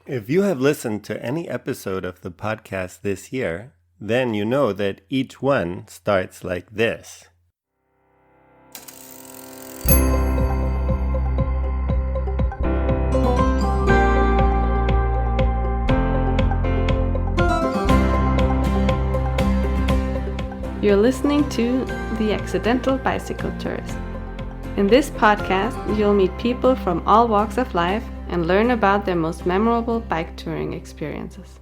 If you have listened to any episode of the podcast this year, then you know that each one starts like this. You're listening to The Accidental Bicycle Tourist. In this podcast, you'll meet people from all walks of life and learn about their most memorable bike touring experiences.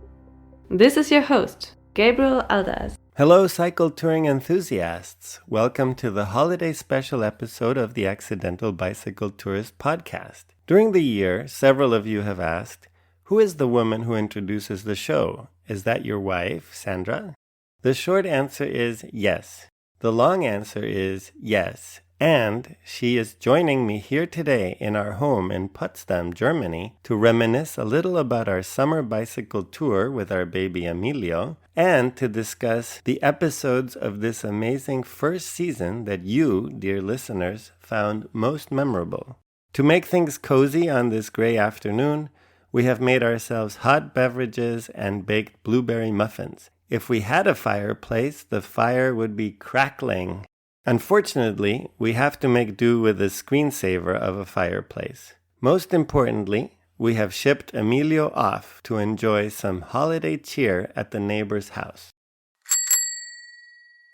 This is your host, Gabriel Aldaz. Hello, cycle touring enthusiasts. Welcome to the holiday special episode of the Accidental Bicycle Tourist podcast. During the year, several of you have asked, who is the woman who introduces the show? Is that your wife, Sandra? The short answer is yes. The long answer is yes. And she is joining me here today in our home in Potsdam, Germany, to reminisce a little about our summer bicycle tour with our baby Emilio, and to discuss the episodes of this amazing first season that you, dear listeners, found most memorable. To make things cozy on this gray afternoon, we have made ourselves hot beverages and baked blueberry muffins. If we had a fireplace, the fire would be crackling. Unfortunately, we have to make do with the screensaver of a fireplace. Most importantly, we have shipped Emilio off to enjoy some holiday cheer at the neighbor's house.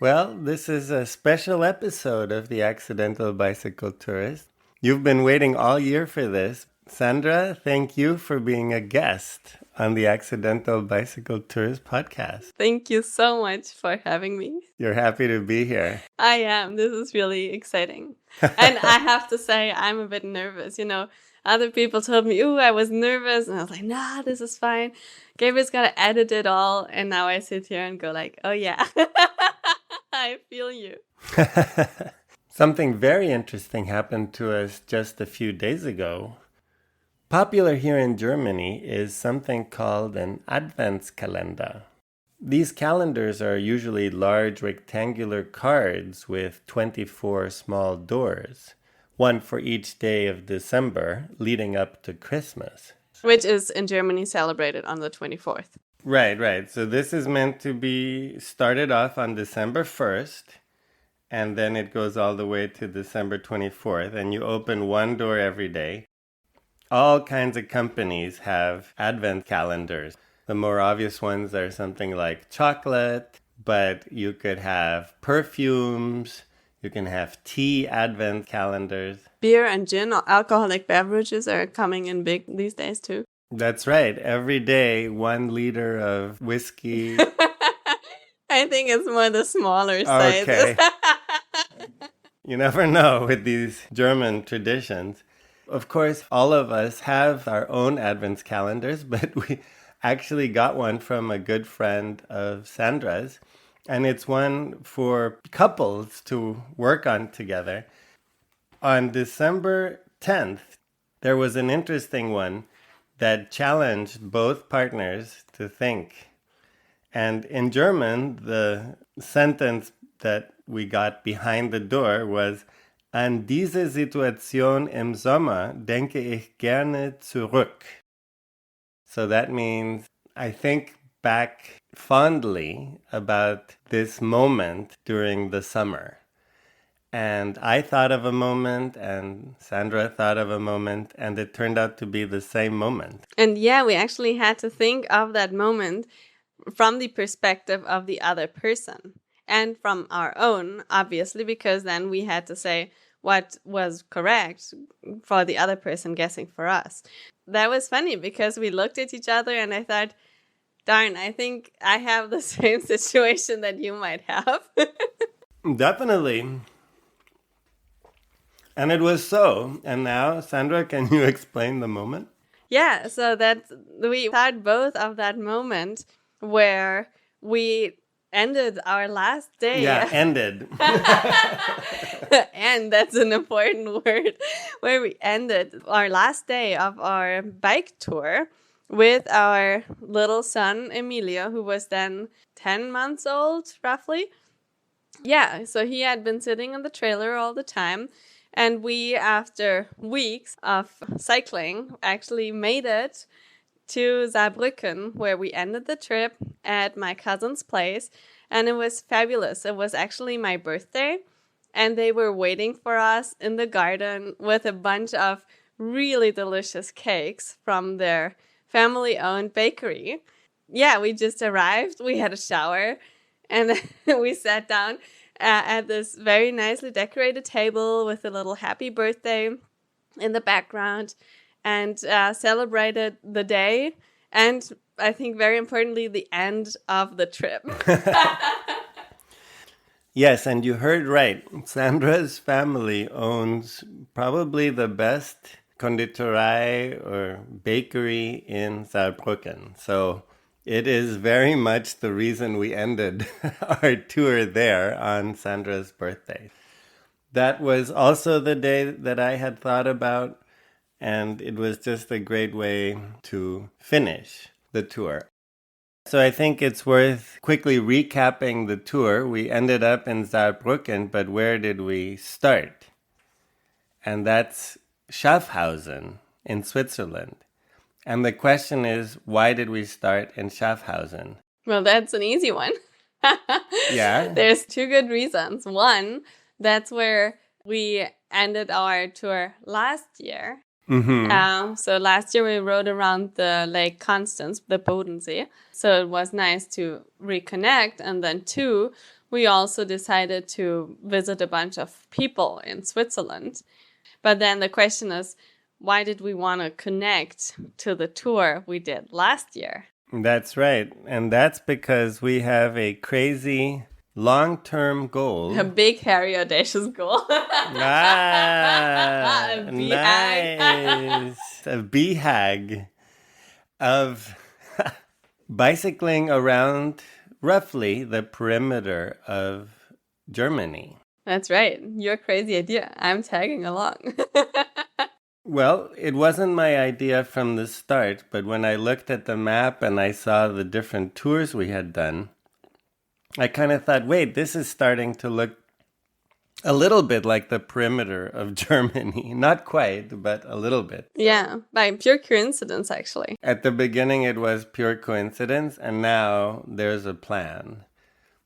Well, this is a special episode of the Accidental Bicycle Tourist. You've been waiting all year for this. Sandra, thank you for being a guest on the Accidental Bicycle Tourist podcast. Thank you so much for having me. You're happy to be here. I am. This is really exciting. And I have to say, I'm a bit nervous. Other people told me, I was nervous. And I was like, nah, this is fine. Gabriel's got to edit it all. And now I sit here and go like, oh yeah, I feel you. Something very interesting happened to us just a few days ago. Popular here in Germany is something called an Adventskalender. These calendars are usually large rectangular cards with 24 small doors, one for each day of December leading up to Christmas. Which is in Germany celebrated on the 24th. Right. So this is meant to be started off on December 1st, and then it goes all the way to December 24th, and you open one door every day. All kinds of companies have advent calendars. The more obvious ones are something like chocolate, but you could have perfumes, you can have tea advent calendars. Beer and gin or alcoholic beverages are coming in big these days too. That's right. Every day, 1 liter of whiskey. I think it's more the smaller sizes. Okay. You never know with these German traditions. Of course, all of us have our own Advent calendars, but we actually got one from a good friend of Sandra's, and it's one for couples to work on together. On December 10th, there was an interesting one that challenged both partners to think. And in German, the sentence that we got behind the door was, An diese Situation im Sommer denke ich gerne zurück. So that means I think back fondly about this moment during the summer. And I thought of a moment, and Sandra thought of a moment, and it turned out to be the same moment. And yeah, we actually had to think of that moment from the perspective of the other person. And from our own, obviously, because then we had to say what was correct for the other person guessing for us. That was funny because we looked at each other and I thought, darn, I think I have the same situation that you might have. Definitely. And it was so. And now, Sandra, can you explain the moment? Yeah, so that we thought both of that moment where we ended our last day. Yeah, ended. And that's an important word. Where we ended our last day of our bike tour with our little son, Emilio, who was then 10 months old, roughly. Yeah, so he had been sitting in the trailer all the time. And we, after weeks of cycling, actually made it to Saarbrücken, where we ended the trip at my cousin's place. And it was fabulous. It was actually my birthday. And they were waiting for us in the garden with a bunch of really delicious cakes from their family-owned bakery. Yeah, we just arrived. We had a shower. And we sat down at this very nicely decorated table with a little happy birthday in the background and celebrated the day and I think very importantly the end of the trip. Yes, and you heard right. Sandra's family owns probably the best konditorei or bakery in Saarbrücken. So it is very much the reason we ended our tour there on Sandra's birthday. That was also the day that I had thought about, and it was just a great way to finish the tour. So I think it's worth quickly recapping the tour. We ended up in Saarbrücken, but where did we start? And that's Schaffhausen in Switzerland. And the question is, why did we start in Schaffhausen? Well, that's an easy one. Yeah. There's two good reasons. One, that's where we ended our tour last year. Mm-hmm. So last year we rode around the Lake Constance, the Bodensee. So it was nice to reconnect. And then two, we also decided to visit a bunch of people in Switzerland. But then the question is, why did we want to connect to the tour we did last year? That's right. And that's because we have a crazy long-term goal. A big, hairy, audacious goal. Ah, A BHAG. nice. A BHAG of bicycling around roughly the perimeter of Germany. That's right. Your crazy idea. I'm tagging along. Well, it wasn't my idea from the start, but when I looked at the map and I saw the different tours we had done, I kind of thought, wait, this is starting to look a little bit like the perimeter of Germany. Not quite, but a little bit. Yeah, by pure coincidence, actually. At the beginning, it was pure coincidence, and now there's a plan.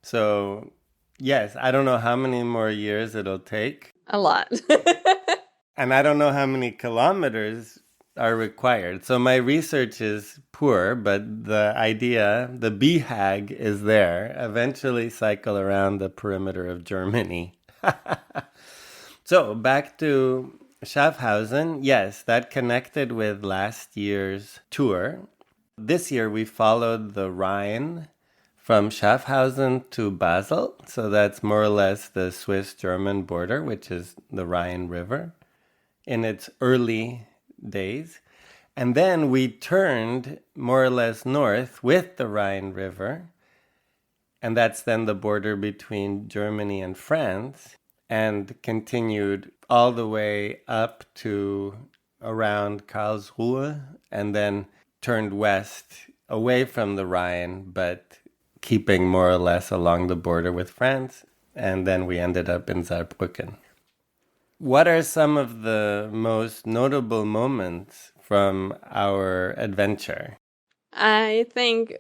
So, yes, I don't know how many more years it'll take. A lot. And I don't know how many kilometers are required. So my research is poor, but the idea, the BHAG is there. Eventually cycle around the perimeter of Germany. So back to Schaffhausen. Yes, that connected with last year's tour. This year we followed the Rhine from Schaffhausen to Basel. So that's more or less the Swiss-German border, which is the Rhine River in its early days. And then we turned more or less north with the Rhine River. And that's then the border between Germany and France, and continued all the way up to around Karlsruhe, and then turned west away from the Rhine, but keeping more or less along the border with France. And then we ended up in Saarbrücken. What are some of the most notable moments from our adventure? I think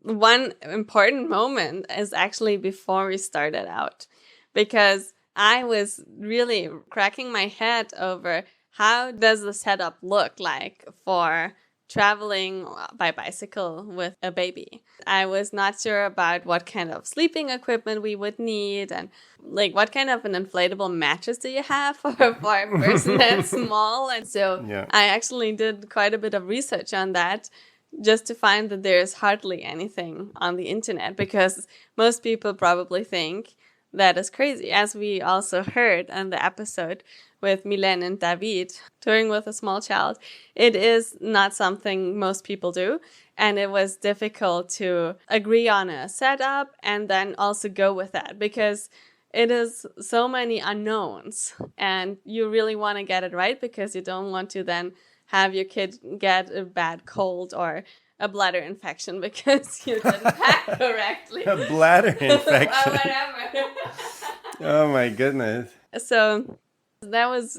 one important moment is actually before we started out, because I was really cracking my head over how does the setup look like for traveling by bicycle with a baby. I was not sure about what kind of sleeping equipment we would need and like what kind of an inflatable mattress do you have for a person that's small. And so I actually did quite a bit of research on that just to find that there's hardly anything on the internet, because most people probably think that is crazy. As we also heard on the episode with Milène and David, touring with a small child, it is not something most people do. And it was difficult to agree on a setup and then also go with that, because it is so many unknowns and you really want to get it right, because you don't want to then have your kid get a bad cold or a bladder infection because you didn't pack correctly. A bladder infection. Whatever. Oh my goodness. So that was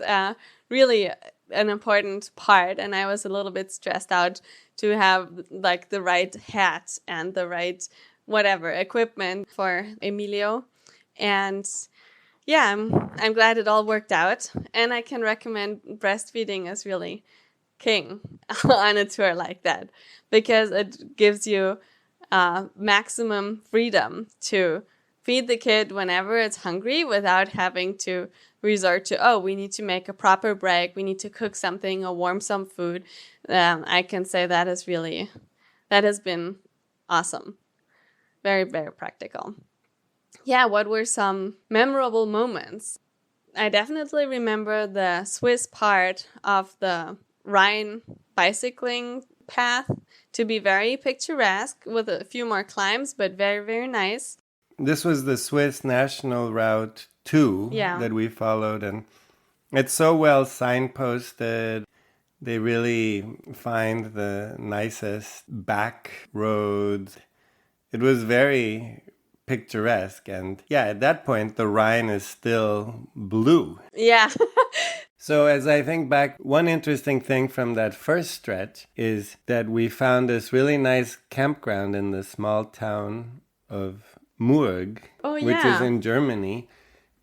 really an important part, and I was a little bit stressed out to have like the right hat and the right whatever equipment for Emilio. And yeah, I'm glad it all worked out, and I can recommend breastfeeding is really king on a tour like that, because it gives you maximum freedom to feed the kid whenever it's hungry without having to resort to, oh, we need to make a proper break, we need to cook something or warm some food. I can say that has been awesome. Very, very practical. Yeah, what were some memorable moments? I definitely remember the Swiss part of the Rhine bicycling path to be very picturesque with a few more climbs, but very, very nice. This was the Swiss National Route 2 that we followed, and it's so well signposted. They really find the nicest back roads. It was very picturesque, and yeah, at that point the Rhine is still blue. Yeah. So as I think back, one interesting thing from that first stretch is that we found this really nice campground in the small town of Murg, which is in Germany.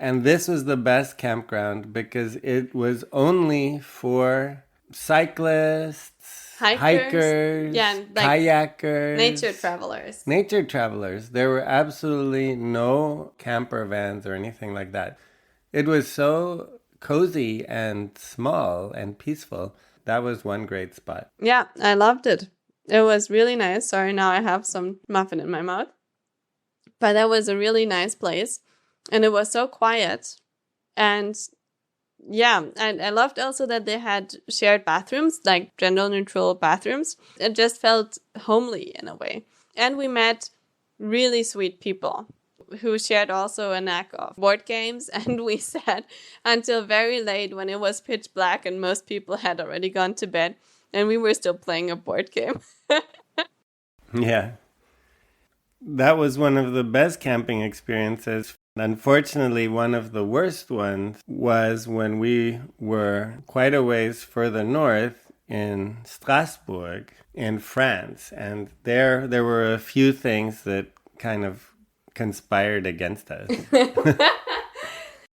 And this was the best campground because it was only for cyclists, hikers, kayakers, nature travelers. There were absolutely no camper vans or anything like that. It was so cozy and small and peaceful. That was one great spot. Yeah, I loved it. It was really nice. Sorry, now I have some muffin in my mouth. But that was a really nice place. And it was so quiet. And yeah, and I loved also that they had shared bathrooms, like gender-neutral bathrooms. It just felt homely in a way. And we met really sweet people who shared also a knack of board games. And we sat until very late when it was pitch black and most people had already gone to bed. And we were still playing a board game. Yeah. That was one of the best camping experiences. Unfortunately, one of the worst ones was when we were quite a ways further north in Strasbourg in France. And there were a few things that kind of conspired against us.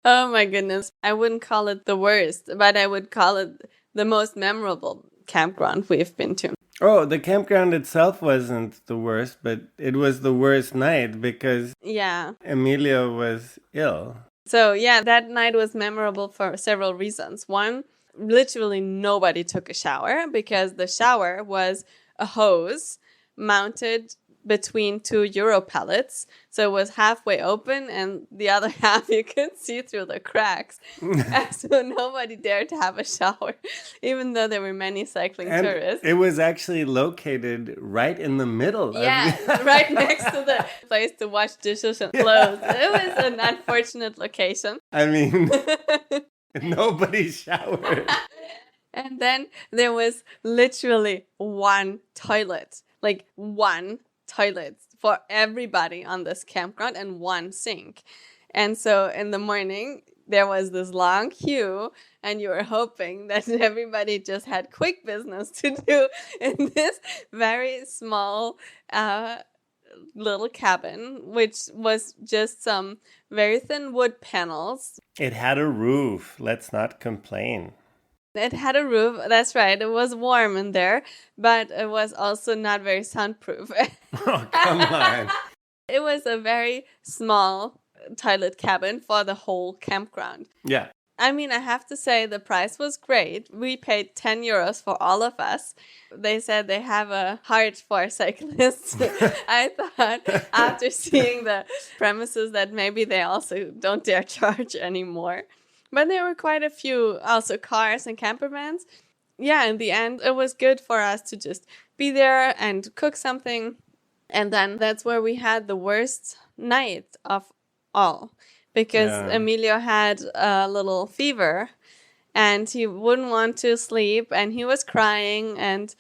Oh my goodness. I wouldn't call it the worst, but I would call it the most memorable campground we've been to. Oh, the campground itself wasn't the worst, but it was the worst night because Emilio was ill. So yeah, that night was memorable for several reasons. One, literally nobody took a shower because the shower was a hose mounted between two Euro pallets. So it was halfway open and the other half you could see through the cracks. And so nobody dared to have a shower, even though there were many cycling tourists. It was actually located right in the middle. Right next to the place to wash dishes and clothes. It was an unfortunate location. I mean, nobody showered. And then there was literally one toilet, like one toilet for everybody on this campground and one sink. And so in the morning, there was this long queue and you were hoping that everybody just had quick business to do in this very small little cabin, which was just some very thin wood panels. It had a roof. Let's not complain. It had a roof, that's right. It was warm in there, but it was also not very soundproof. Oh, come on. It was a very small toilet cabin for the whole campground. Yeah. I mean, I have to say the price was great. We paid 10 euros for all of us. They said they have a heart for cyclists. I thought after seeing the premises that maybe they also don't dare charge anymore. But there were quite a few also cars and camper vans. Yeah, in the end, it was good for us to just be there and cook something. And then that's where we had the worst night of all. Because Emilio had a little fever and he wouldn't want to sleep and he was crying and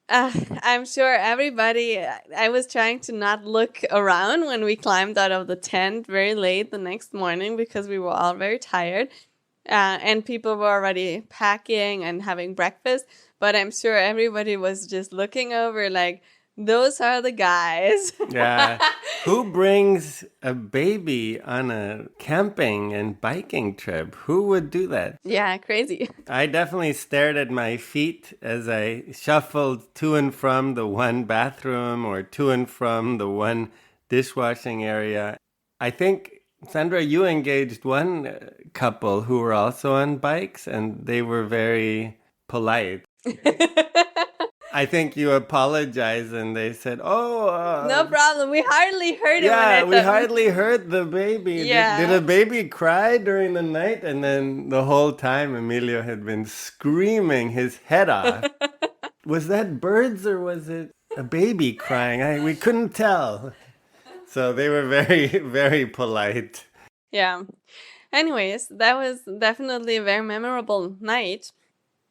I'm sure everybody, I was trying to not look around when we climbed out of the tent very late the next morning because we were all very tired. and people were already packing and having breakfast. But I'm sure everybody was just looking over like, those are the guys. Yeah. Who brings a baby on a camping and biking trip? Who would do that? Yeah, crazy. I definitely stared at my feet as I shuffled to and from the one bathroom or to and from the one dishwashing area. I think, Sandra, you engaged one couple who were also on bikes, and they were very polite. I think you apologized, and they said, "Oh, No problem. We hardly heard it. yeah, when we I thought, hardly heard the baby. Yeah. Did a baby cry during the night?" And then the whole time, Emilio had been screaming his head off. Was that birds or was it a baby crying? We couldn't tell. So they were very, very polite. Yeah. Anyways, that was definitely a very memorable night.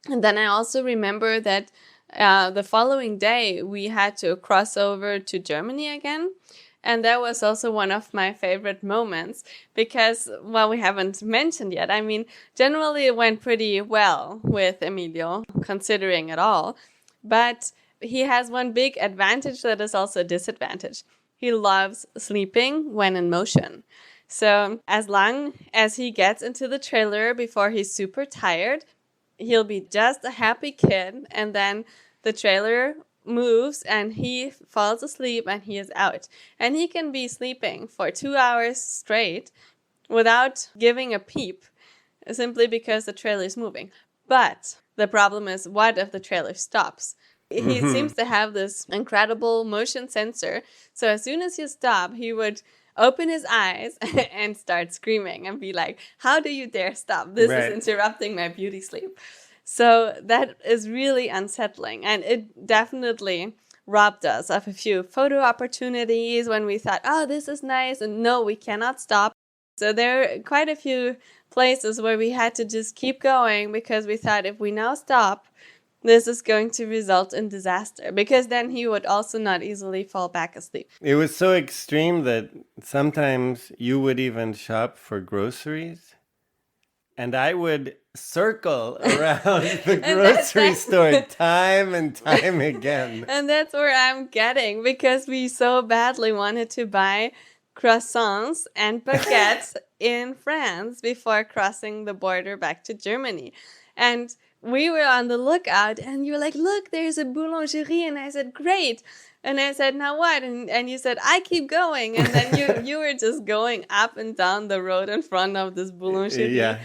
And then I also remember that the following day we had to cross over to Germany again. And that was also one of my favorite moments because, well, we haven't mentioned yet. I mean, generally it went pretty well with Emilio, considering it all. But he has one big advantage that is also a disadvantage. He loves sleeping when in motion. So as long as he gets into the trailer before he's super tired, he'll be just a happy kid, and then the trailer moves and he falls asleep and he is out. And he can be sleeping for 2 hours straight without giving a peep, simply because the trailer is moving. But the problem is, what if the trailer stops? He seems to have this incredible motion sensor. So as soon as you stop, he would open his eyes and start screaming and be like, how do you dare stop? This is interrupting my beauty sleep. So that is really unsettling. And it definitely robbed us of a few photo opportunities when we thought, oh, this is nice. And no, we cannot stop. So there are quite a few places where we had to just keep going because we thought if we now stop, this is going to result in disaster, because then he would also not easily fall back asleep. It was so extreme that sometimes you would even shop for groceries, and I would circle around the grocery store time and time again. And that's where I'm getting, because we so badly wanted to buy croissants and baguettes in France before crossing the border back to Germany. And we were on the lookout, and you were like, look, there's a boulangerie. And I said, great. And I said, now what? And you said, I keep going. And then you were just going up and down the road in front of this boulangerie. Yeah.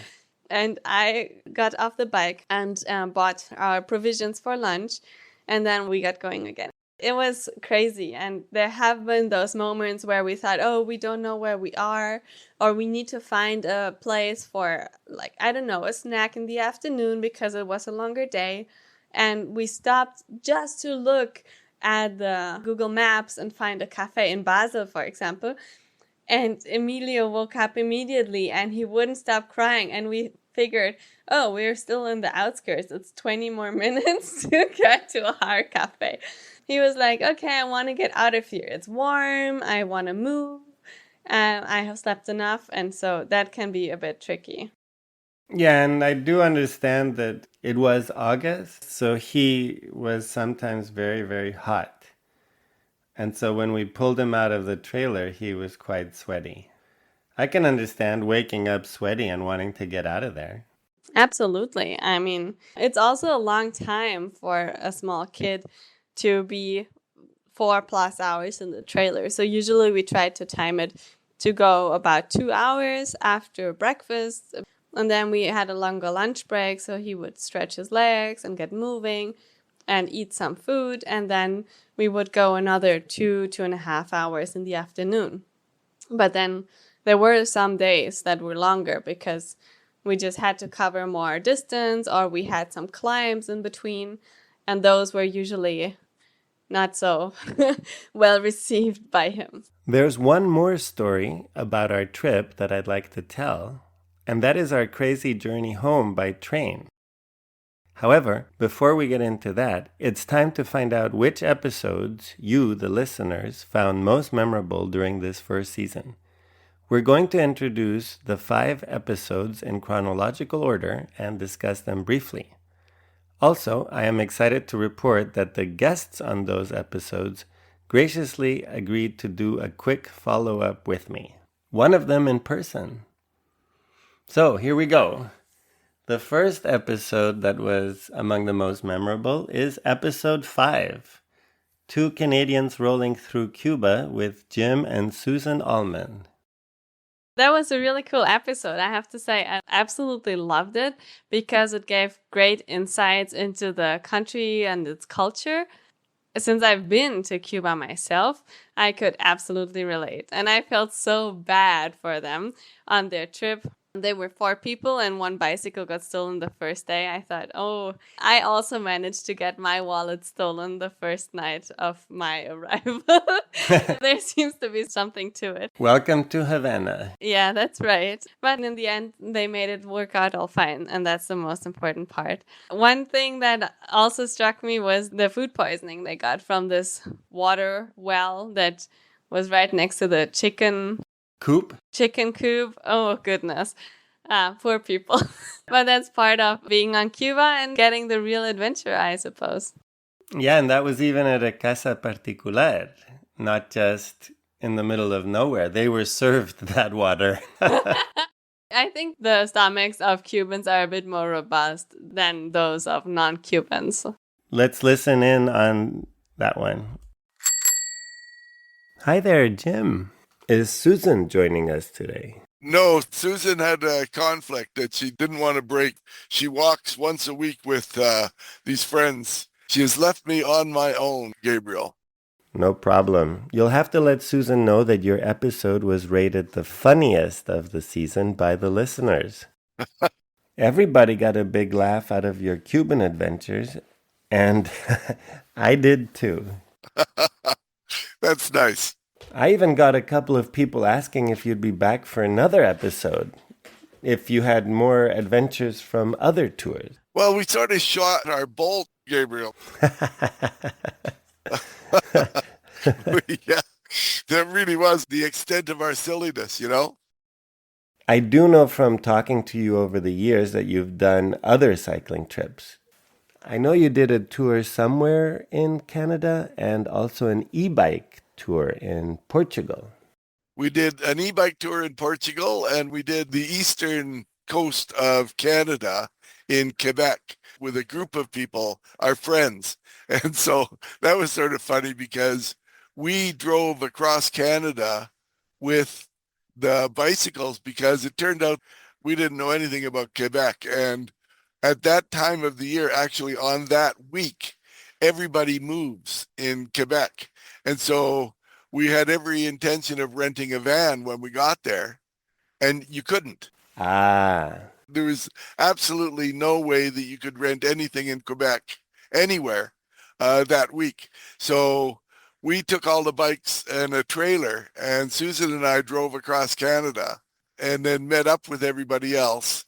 And I got off the bike and bought our provisions for lunch. And then we got going again. It was crazy. And there have been those moments where we thought, oh, we don't know where we are, or we need to find a place for, like, I don't know, a snack in the afternoon because it was a longer day. And we stopped just to look at the Google Maps and find a cafe in Basel, for example. And Emilio woke up immediately and he wouldn't stop crying. And we figured, oh, we're still in the outskirts. It's 20 more minutes to get to a hard cafe. He was like, okay, I want to get out of here. It's warm. I want to move. I have slept enough. And so that can be a bit tricky. Yeah, and I do understand that it was August, so he was sometimes very, very hot. And so when we pulled him out of the trailer, he was quite sweaty. I can understand waking up sweaty and wanting to get out of there. Absolutely. I mean, it's also a long time for a small kid to be 4+ hours in the trailer. So usually we try to time it to go about 2 hours after breakfast. And then we had a longer lunch break, so he would stretch his legs and get moving and eat some food. And then we would go another 2.5 hours in the afternoon. But then there were some days that were longer because we just had to cover more distance, or we had some climbs in between. And those were usually not so well received by him. There's one more story about our trip that I'd like to tell, and that is our crazy journey home by train. However, before we get into that, it's time to find out which episodes you, the listeners, found most memorable during this first season. We're going to introduce the 5 episodes in chronological order and discuss them briefly. Also, I am excited to report that the guests on those episodes graciously agreed to do a quick follow-up with me. One of them in person. So, here we go. The first episode that was among the most memorable is episode 5. 2 Canadians Rolling Through Cuba with Jim and Susan Allman. That was a really cool episode. I have to say, I absolutely loved it because it gave great insights into the country and its culture. Since I've been to Cuba myself, I could absolutely relate. And I felt so bad for them on their trip. They were 4 people and 1 bicycle got stolen the first day. I thought, oh, I also managed to get my wallet stolen the first night of my arrival. There seems to be something to it. Welcome to Havana. Yeah, that's right. But in the end, they made it work out all fine. And that's the most important part. One thing that also struck me was the food poisoning they got from this water well that was right next to the chicken Coop? Chicken coop. Oh, goodness. Poor people. But that's part of being on Cuba and getting the real adventure, I suppose. Yeah, and that was even at a casa particular, not just in the middle of nowhere. They were served that water. I think the stomachs of Cubans are a bit more robust than those of non-Cubans. Let's listen in on that one. Hi there, Jim. Is Susan joining us today? No, Susan had a conflict that she didn't want to break. She walks once a week with these friends. She has left me on my own, Gabriel. No problem. You'll have to let Susan know that your episode was rated the funniest of the season by the listeners. Everybody got a big laugh out of your Cuban adventures, and I did too. That's nice. I even got a couple of people asking if you'd be back for another episode, if you had more adventures from other tours. Well, we sort of shot our bolt, Gabriel. Yeah, that really was the extent of our silliness, you know? I do know from talking to you over the years that you've done other cycling trips. I know you did a tour somewhere in Canada and also an e-bike tour in Portugal. We did an e-bike tour in Portugal, and we did the eastern coast of Canada in Quebec with a group of people, our friends. And so that was sort of funny because we drove across Canada with the bicycles because it turned out we didn't know anything about Quebec. And at that time of the year, actually on that week, everybody moves in Quebec. And so we had every intention of renting a van when we got there, and you couldn't. There was absolutely no way that you could rent anything in Quebec anywhere that week. So we took all the bikes and a trailer, and Susan and I drove across Canada and then met up with everybody else.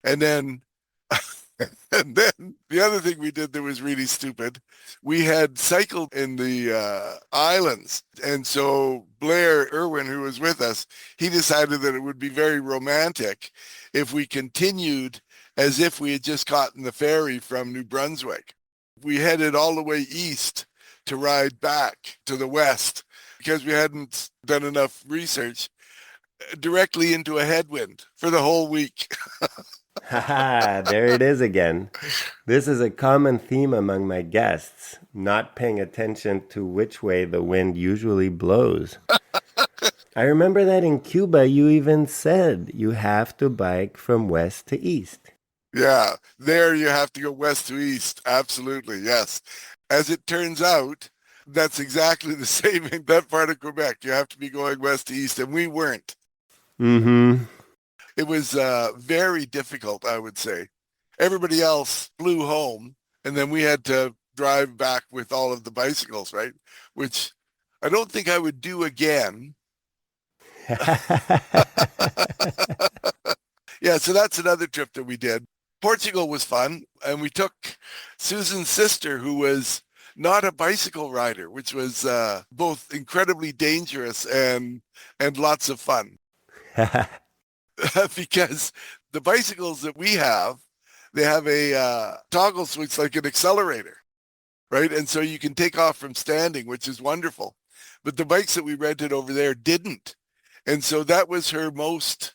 And then and then the other thing we did that was really stupid, we had cycled in the islands. And so Blair Irwin, who was with us, he decided that it would be very romantic if we continued as if we had just gotten the ferry from New Brunswick. We headed all the way east to ride back to the west because we hadn't done enough research, directly into a headwind for the whole week. Haha, there it is again. This is a common theme among my guests, not paying attention to which way the wind usually blows. I remember that in Cuba you even said you have to bike from west to east. Yeah, there you have to go west to east. Absolutely, yes. As it turns out, that's exactly the same in that part of Quebec. You have to be going west to east, and we weren't. Mm-hmm. It was very difficult, I would say. Everybody else flew home, and then we had to drive back with all of the bicycles, right? Which I don't think I would do again. Yeah, so that's another trip that we did. Portugal was fun, and we took Susan's sister, who was not a bicycle rider, which was both incredibly dangerous and lots of fun. Because the bicycles that we have, they have a toggle switch like an accelerator, right? And so you can take off from standing, which is wonderful. But the bikes that we rented over there didn't. And so that was her most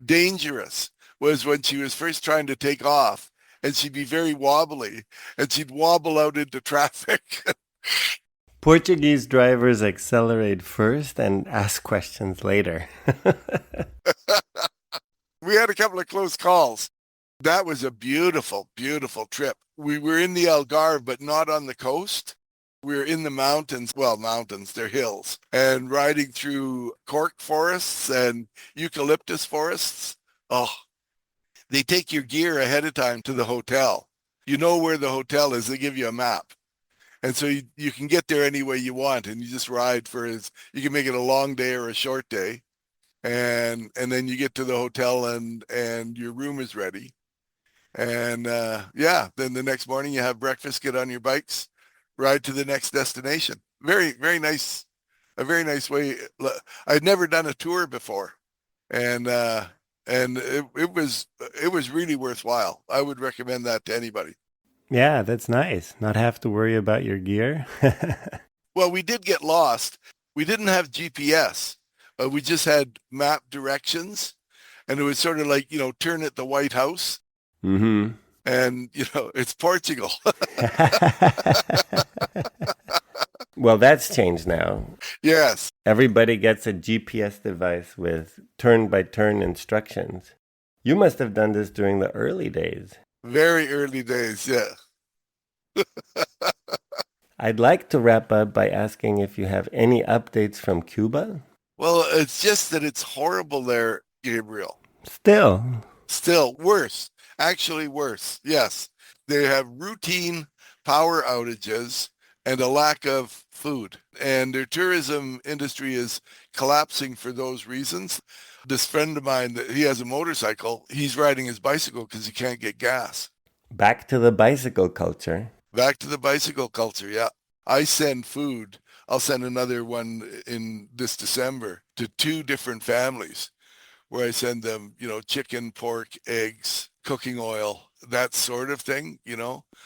dangerous, was when she was first trying to take off, and she'd be very wobbly, and she'd wobble out into traffic. Portuguese drivers accelerate first and ask questions later. We had a couple of close calls. That was a beautiful, beautiful trip. We were in the Algarve, but not on the coast. We were in the mountains. Well, mountains, they're hills. And riding through cork forests and eucalyptus forests. Oh, they take your gear ahead of time to the hotel. You know where the hotel is. They give you a map. And so you can get there any way you want, and you just ride you can make it a long day or a short day. And then you get to the hotel and your room is ready. And then the next morning you have breakfast, get on your bikes, ride to the next destination. Very, very nice, a very nice way. I'd never done a tour before. And it was really worthwhile. I would recommend that to anybody. Yeah, that's nice. Not have to worry about your gear. Well, we did get lost. We didn't have GPS. We just had map directions, and it was sort of like, turn at the White House. Mm-hmm. And, it's Portugal. Well, that's changed now. Yes. Everybody gets a GPS device with turn-by-turn instructions. You must have done this during the early days. Very early days, yeah. I'd like to wrap up by asking if you have any updates from Cuba. Well, it's just that it's horrible there, Gabriel. Still Worse. Actually worse, yes. They have routine power outages and a lack of food. And their tourism industry is collapsing for those reasons. This friend of mine, he has a motorcycle. He's riding his bicycle because he can't get gas. Back to the bicycle culture. Back to the bicycle culture, yeah. I send food. I'll send another one in this December to 2 different families where I send them, chicken, pork, eggs, cooking oil, that sort of thing,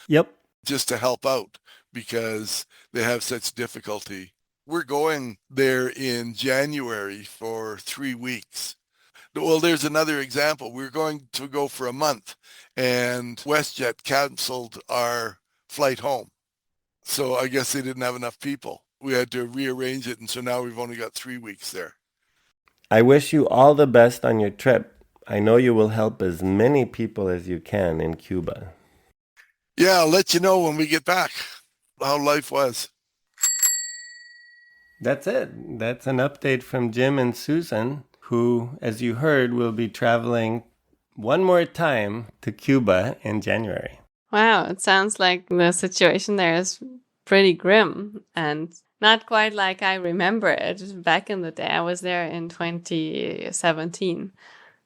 Yep. just to help out because they have such difficulty. We're going there in January for 3 weeks. Well, there's another example. We're going to go for a month, and WestJet canceled our flight home. So I guess they didn't have enough people. We had to rearrange it, and so now we've only got 3 weeks there. I wish you all the best on your trip. I know you will help as many people as you can in Cuba. Yeah, I'll let you know when we get back how life was. That's it. That's an update from Jim and Susan, who, as you heard, will be traveling one more time to Cuba in January. Wow, it sounds like the situation there is pretty grim and not quite like I remember it. Back in the day, I was there in 2017,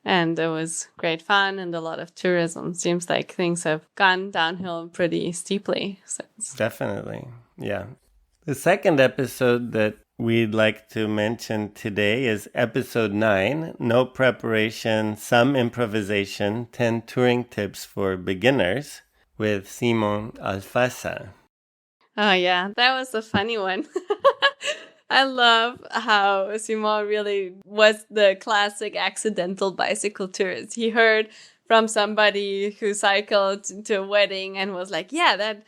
and it was great fun and a lot of tourism. Seems like things have gone downhill pretty steeply since. Definitely, yeah. The second episode that we'd like to mention today is episode 9, No Preparation, Some Improvisation, 10 Touring Tips for Beginners, with Simon Alfasa. Oh, yeah, that was a funny one. I love how Simon really was the classic accidental bicycle tourist. He heard from somebody who cycled to a wedding and was like, yeah, that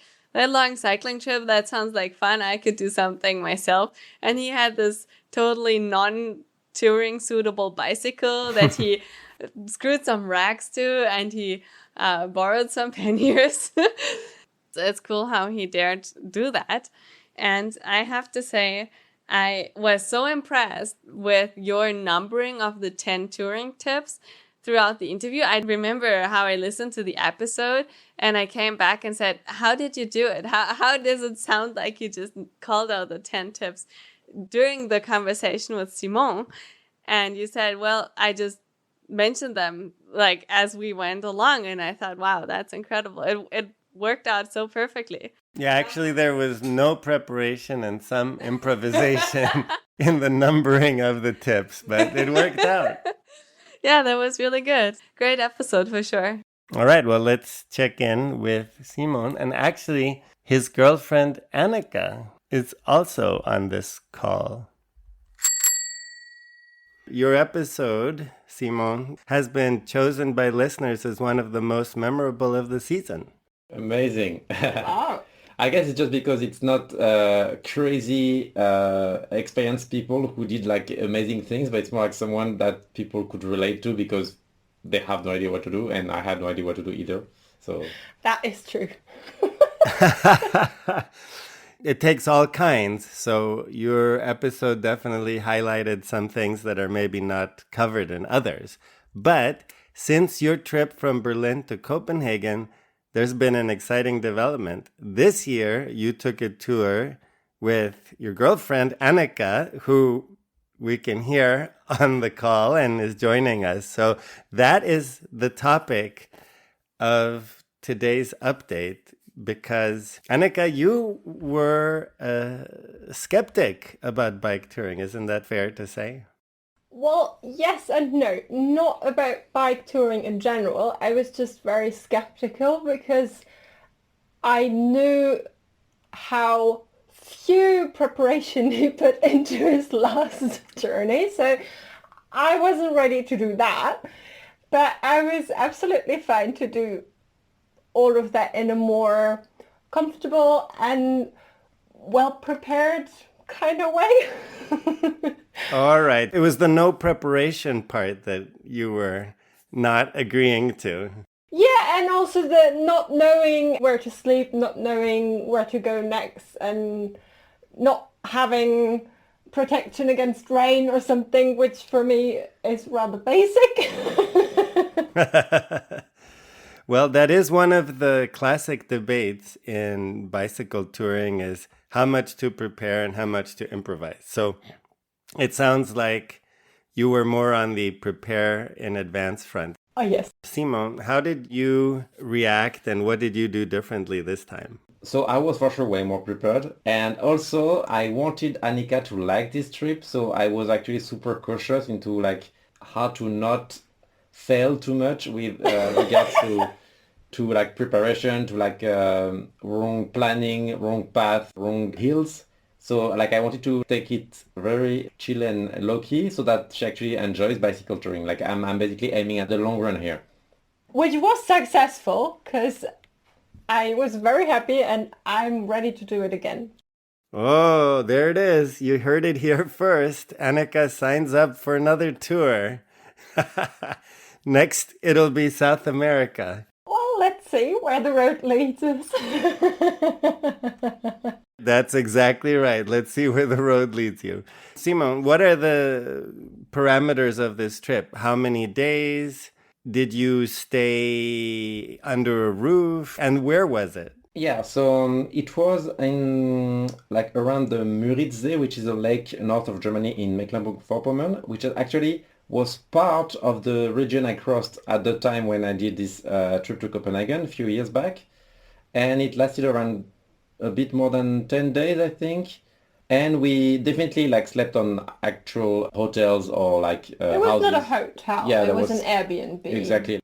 long cycling trip, that sounds like fun. I could do something myself. And he had this totally non-touring suitable bicycle that he screwed some racks to, and he borrowed some panniers. It's cool how he dared do that. And I have to say, I was so impressed with your numbering of the 10 touring tips throughout the interview. I remember how I listened to the episode and I came back and said, how did you do it? How does it sound like you just called out the 10 tips during the conversation with Simon? And you said, well, I just mentioned them like as we went along. And I thought, wow, that's incredible. It worked out so perfectly. Yeah, actually there was no preparation and some improvisation in the numbering of the tips, but it worked out. Yeah, that was really good. Great episode for sure. All right, well, let's check in with Simon. And actually, his girlfriend Annika is also on this call. Your episode, Simon, has been chosen by listeners as one of the most memorable of the season. Amazing. Wow. I guess it's just because it's not crazy experienced people who did like amazing things, but it's more like someone that people could relate to because they have no idea what to do, and I had no idea what to do either. So That is true. It takes all kinds. So your episode definitely highlighted some things that are maybe not covered in others. But since your trip from Berlin to Copenhagen, there's been an exciting development. This year, you took a tour with your girlfriend, Annika, who we can hear on the call and is joining us. So that is the topic of today's update. Because, Annika, you were a skeptic about bike touring. Isn't that fair to say? Well, yes and no. Not about bike touring in general. I was just very skeptical because I knew how few preparation he put into his last journey. So I wasn't ready to do that. But I was absolutely fine to do all of that in a more comfortable and well-prepared kind of way. All right. It was the no preparation part that you were not agreeing to. Yeah, and also the not knowing where to sleep, not knowing where to go next, and not having protection against rain or something, which for me is rather basic. Well, that is one of the classic debates in bicycle touring is how much to prepare and how much to improvise. So it sounds like you were more on the prepare in advance front. Oh, yes. Simon, how did you react and what did you do differently this time? So I was for sure way more prepared. And also I wanted Annika to like this trip. So I was actually super cautious into like how to not fail too much with regards to like preparation, to like wrong planning, wrong path, wrong hills. So like I wanted to take it very chill and low-key so that she actually enjoys bicycle touring. Like I'm basically aiming at the long run here. Which was successful because I was very happy and I'm ready to do it again. Oh, there it is. You heard it here first. Annika signs up for another tour. Next, it'll be South America. Well, let's see where the road leads us. That's exactly right. Let's see where the road leads you. Simon, what are the parameters of this trip? How many days? Did you stay under a roof? And where was it? Yeah, so it was in like around the Müritzsee, which is a lake north of Germany in Mecklenburg-Vorpommern, which actually was part of the region I crossed at the time when I did this trip to Copenhagen a few years back. And it lasted around a bit more than 10 days, I think. And we definitely like slept on actual hotels or like It was houses. not a hotel. Yeah, it there was was- an Airbnb. Exactly.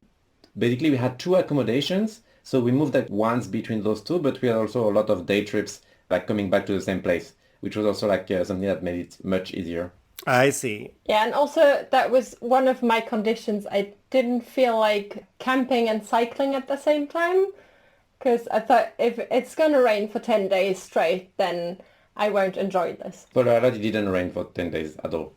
Basically, we had two accommodations. So we moved like once between those two, but we had also a lot of day trips, like coming back to the same place, which was also like something that made it much easier. I see. Yeah, and also that was one of my conditions. I didn't feel like camping and cycling at the same time because I thought if it's going to rain for 10 days straight, then I won't enjoy this. But it didn't rain for 10 days at all.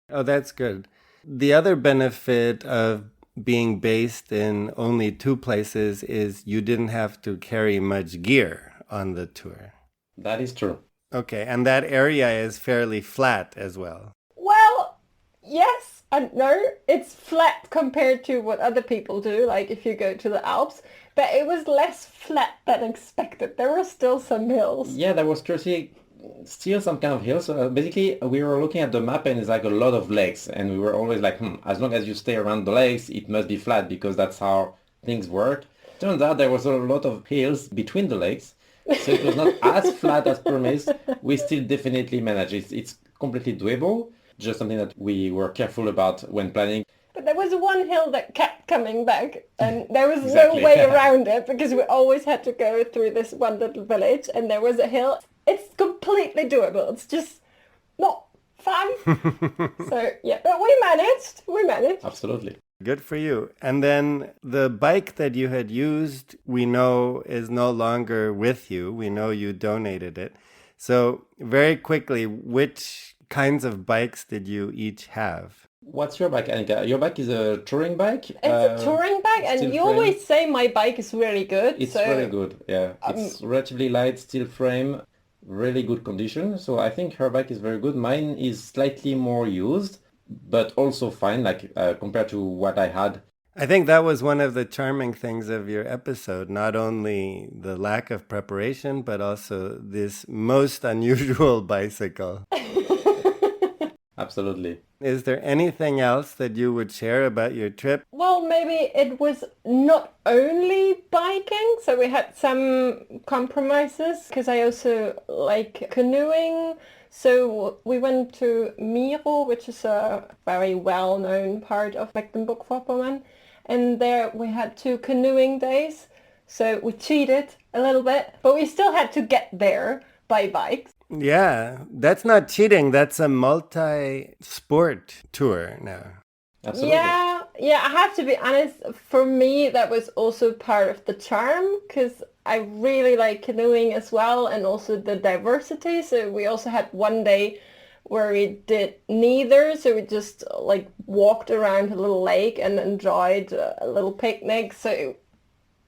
Oh, that's good. The other benefit of being based in only two places is you didn't have to carry much gear on the tour. That is true. Okay, and that area is fairly flat as well. Well, yes and no. It's flat compared to what other people do, like if you go to the Alps, but it was less flat than expected. There were still some hills. Yeah, there was curiously still some kind of hills. So basically, we were looking at the map and it's like a lot of lakes. And we were always like, as long as you stay around the lakes, it must be flat because that's how things work. Turns out there was a lot of hills between the lakes. So it was not as flat as promised. We still definitely managed. It's completely doable. Just something that we were careful about when planning. But there was one hill that kept coming back, and there was Exactly. no way around it because we always had to go through this one little village, and there was a hill. It's completely doable. It's just not fun. So yeah, but we managed. We managed. Absolutely. Good for you. And then the bike that you had used, we know is no longer with you. We know you donated it. So very quickly, which kinds of bikes did you each have? What's your bike, Annika? Your bike is a touring bike? It's a touring bike, and steel you frame? always say my bike is really good. It's so really good, yeah. It's relatively light, steel frame, really good condition. So I think her bike is very good. Mine is slightly more used, but also fine, like compared to what I had. I think that was one of the charming things of your episode, not only the lack of preparation, but also this most unusual bicycle. Absolutely. Is there anything else that you would share about your trip? Well, maybe it was not only biking, so we had some compromises because I also like canoeing. So we went to Miro, which is a very well-known part of Mecklenburg-Vorpommern, and there we had 2 canoeing days. So we cheated a little bit, but we still had to get there by bike. Yeah, that's not cheating. That's a multi-sport tour now. Absolutely. Yeah, I have to be honest, for me that was also part of the charm because I really like canoeing as well, and also the diversity. So we also had one day where we did neither, so we just like walked around a little lake and enjoyed a little picnic. So it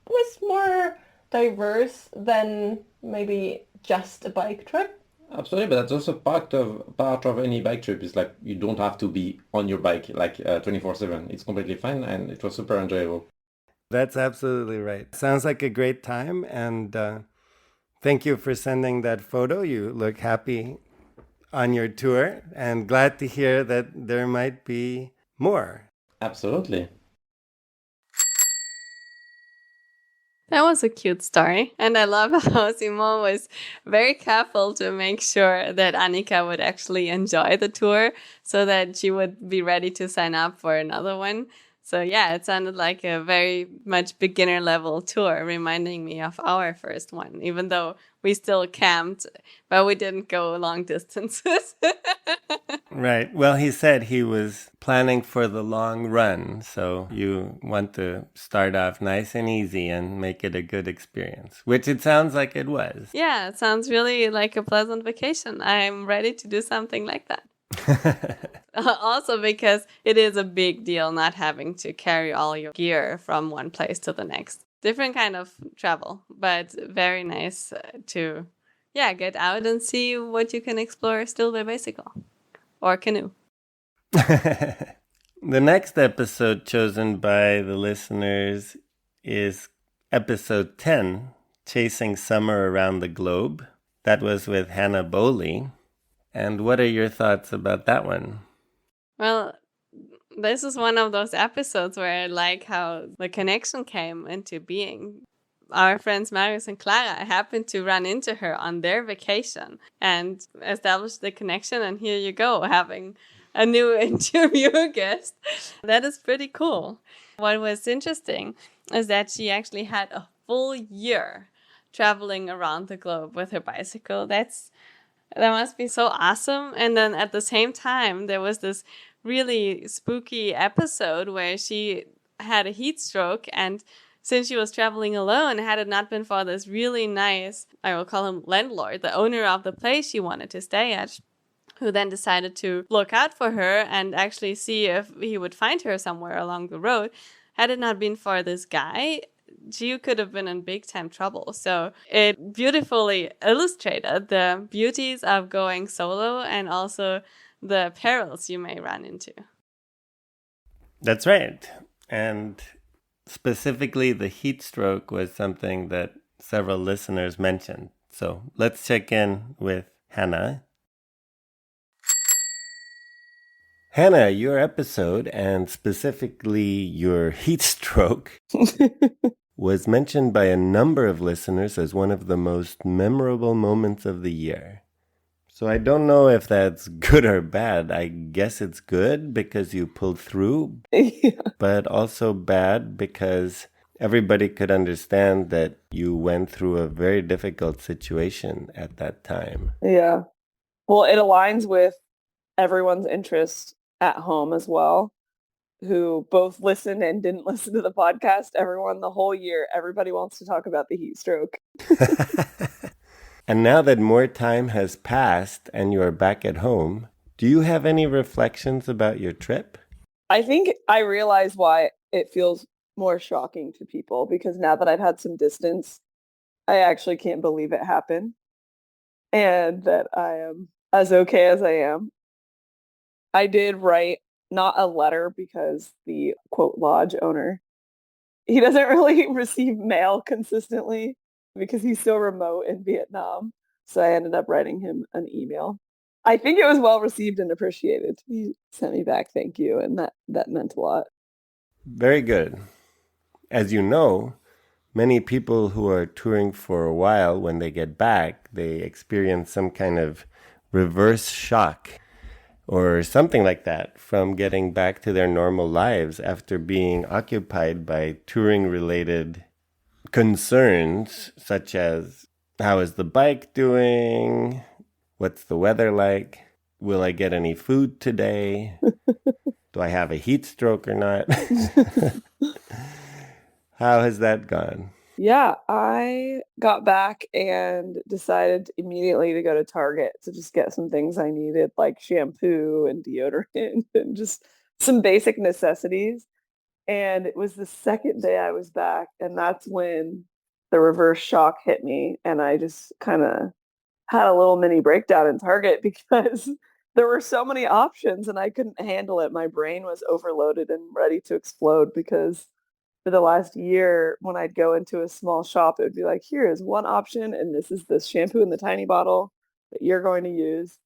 was more diverse than maybe just a bike trip. Absolutely, but that's also part of any bike trip. Is like you don't have to be on your bike like 24/7. It's completely fine, and it was super enjoyable. That's absolutely right. Sounds like a great time, and thank you for sending that photo. You look happy on your tour, and glad to hear that there might be more. Absolutely. That was a cute story. And I love how Simon was very careful to make sure that Annika would actually enjoy the tour so that she would be ready to sign up for another one. So yeah, it sounded like a very much beginner level tour, reminding me of our first one, even though we still camped, but we didn't go long distances. Right. Well, he said he was planning for the long run. So you want to start off nice and easy and make it a good experience, which it sounds like it was. Yeah, it sounds really like a pleasant vacation. I'm ready to do something like that. Also because it is a big deal not having to carry all your gear from one place to the next. Different kind of travel, but very nice to get out and see what you can explore still by bicycle or canoe. The next episode chosen by the listeners is episode 10, Chasing Summer Around the Globe. That was with Hannah Bowley. And what are your thoughts about that one? Well, this is one of those episodes where I like how the connection came into being. Our friends Marius and Clara happened to run into her on their vacation and established the connection. And here you go, having a new interview guest. That is pretty cool. What was interesting is that she actually had a full year traveling around the globe with her bicycle. That must be so awesome. And then at the same time, there was this really spooky episode where she had a heat stroke, and since she was traveling alone, had it not been for this really nice, I will call him landlord, the owner of the place she wanted to stay at, who then decided to look out for her and actually see if he would find her somewhere along the road. Had it not been for this guy, she could have been in big time trouble. So it beautifully illustrated the beauties of going solo and also the perils you may run into. That's right. And specifically, the heat stroke was something that several listeners mentioned. So let's check in with Hannah. Hannah, your episode, and specifically your heat stroke, was mentioned by a number of listeners as one of the most memorable moments of the year. So I don't know if that's good or bad. I guess it's good because you pulled through, Yeah. but also bad because everybody could understand that you went through a very difficult situation at that time. Yeah. Well, it aligns with everyone's interest at home as well, who both listened and didn't listen to the podcast. Everyone, the whole year, everybody wants to talk about the heat stroke. And now that more time has passed and you are back at home, do you have any reflections about your trip? I think I realize why it feels more shocking to people, because now that I've had some distance, I actually can't believe it happened and that I am as okay as I am. I did write not a letter because the quote lodge owner, he doesn't really receive mail consistently because he's so remote in Vietnam. So I ended up writing him an email. I think it was well received and appreciated. He sent me back thank you, and that meant a lot. Very good. As you know, many people who are touring for a while, when they get back, they experience some kind of reverse shock or something like that from getting back to their normal lives after being occupied by touring-related concerns, such as how is the bike doing? What's the weather like? Will I get any food today? Do I have a heat stroke or not? How has that gone? Yeah, I got back and decided immediately to go to Target to just get some things I needed, like shampoo and deodorant and just some basic necessities. And it was the second day I was back, and that's when the reverse shock hit me. And I just kind of had a little mini breakdown in Target because there were so many options and I couldn't handle it. My brain was overloaded and ready to explode because for the last year, when I'd go into a small shop, it would be like, here is one option, and this is this shampoo in the tiny bottle that you're going to use.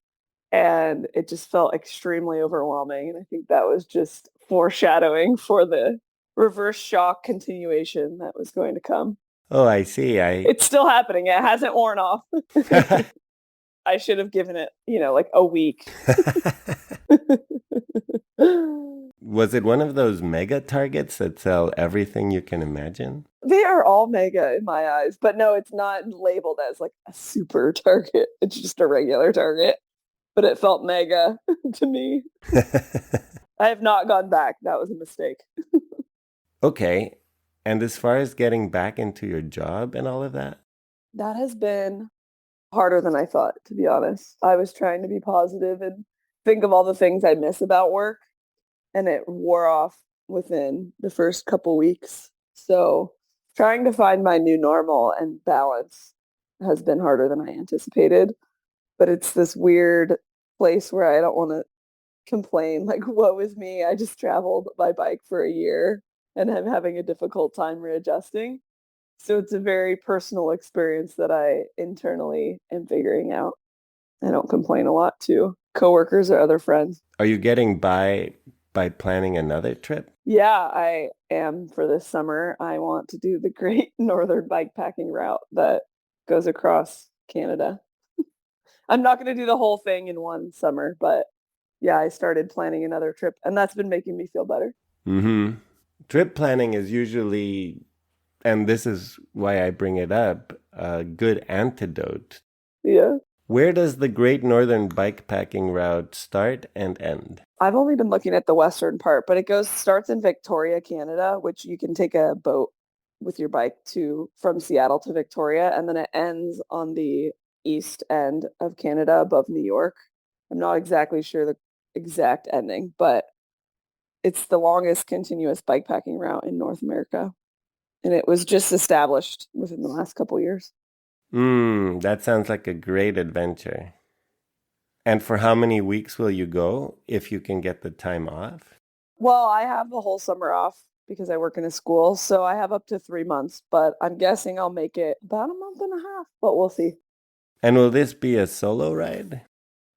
And it just felt extremely overwhelming. And I think that was just foreshadowing for the reverse shock continuation that was going to come. Oh, I see. It's still happening. It hasn't worn off. I should have given it, like a week. Was it one of those mega Targets that sell everything you can imagine? They are all mega in my eyes, but no, it's not labeled as like a super Target. It's just a regular Target, but it felt mega to me. I have not gone back. That was a mistake. Okay. And as far as getting back into your job and all of that? That has been harder than I thought, to be honest. I was trying to be positive and think of all the things I miss about work, and it wore off within the first couple weeks. So trying to find my new normal and balance has been harder than I anticipated. But it's this weird place where I don't want to complain, like, woe is me. I just traveled by bike for a year and I'm having a difficult time readjusting. So it's a very personal experience that I internally am figuring out. I don't complain a lot to coworkers or other friends. Are you getting by planning another trip? Yeah, I am for this summer. I want to do the Great Northern Bikepacking Route that goes across Canada. I'm not going to do the whole thing in one summer, but yeah, I started planning another trip, and that's been making me feel better. Mm-hmm. Trip planning is usually, and this is why I bring it up, a good antidote. Yeah. Where does the Great Northern Bikepacking Route start and end? I've only been looking at the western part, but it starts in Victoria, Canada, which you can take a boat with your bike from Seattle to Victoria, and then it ends on the east end of Canada above New York. I'm not exactly sure the exact ending, but it's the longest continuous bikepacking route in North America. And it was just established within the last couple years. That sounds like a great adventure. And for how many weeks will you go if you can get the time off? Well, I have the whole summer off because I work in a school, so I have up to 3 months, but I'm guessing I'll make it about a month and a half, but we'll see. And will this be a solo ride?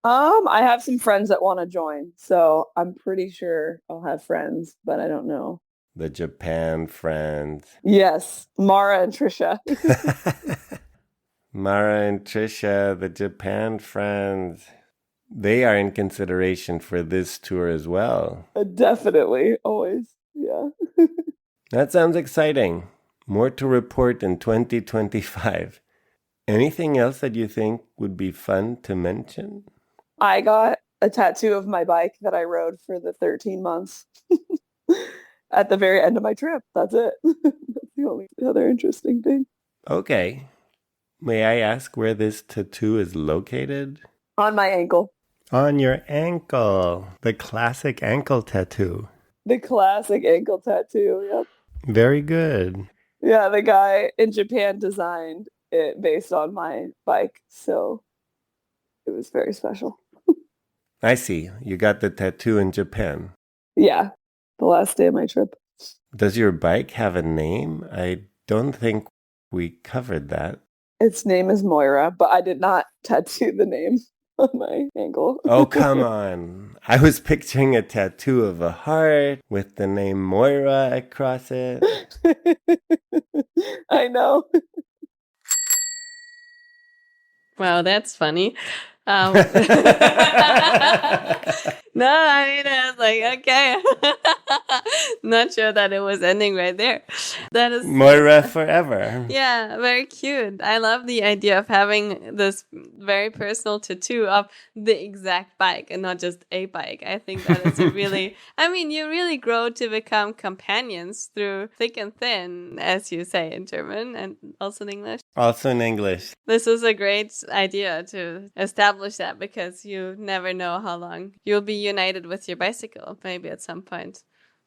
I have some friends that want to join, so I'm pretty sure I'll have friends, but I don't know. The Japan friends. Yes, Mara and Trisha. Mara and Trisha, the Japan friends, they are in consideration for this tour as well. Definitely, always, yeah. That sounds exciting. More to report in 2025. Anything else that you think would be fun to mention? I got a tattoo of my bike that I rode for the 13 months at the very end of my trip. That's it. That's the only other interesting thing. Okay. May I ask where this tattoo is located? On my ankle. On your ankle. The classic ankle tattoo. The classic ankle tattoo, yep. Very good. Yeah, the guy in Japan designed it based on my bike, so it was very special. I see. You got the tattoo in Japan. Yeah, the last day of my trip. Does your bike have a name? I don't think we covered that. Its name is Moira, but I did not tattoo the name on my ankle. Oh, come on. I was picturing a tattoo of a heart with the name Moira across it. I know. Wow, that's funny. No, I mean, I was like, okay. Not sure that it was ending right there. That is Moira forever. Yeah, very cute. I love the idea of having this very personal tattoo of the exact bike and not just a bike. I think that is a really, I mean, you really grow to become companions through thick and thin, as you say in German and also in English. Also in English. This is a great idea to establish that because you never know how long you'll be united with your bicycle. Maybe at some point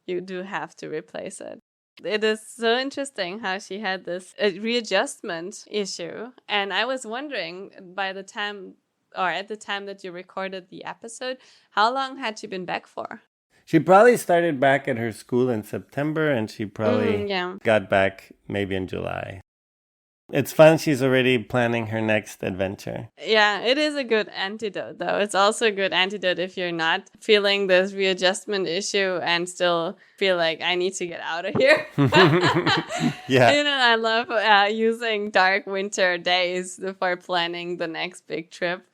you do have to replace it. It is so interesting how she had this readjustment issue. And I was wondering at the time that you recorded the episode, how long had she been back for? She probably started back at her school in September and she probably got back maybe in July. It's fun. She's already planning her next adventure. Yeah, it is a good antidote, though. It's also a good antidote if you're not feeling this readjustment issue and still feel like I need to get out of here. Yeah. You know, I love using dark winter days for planning the next big trip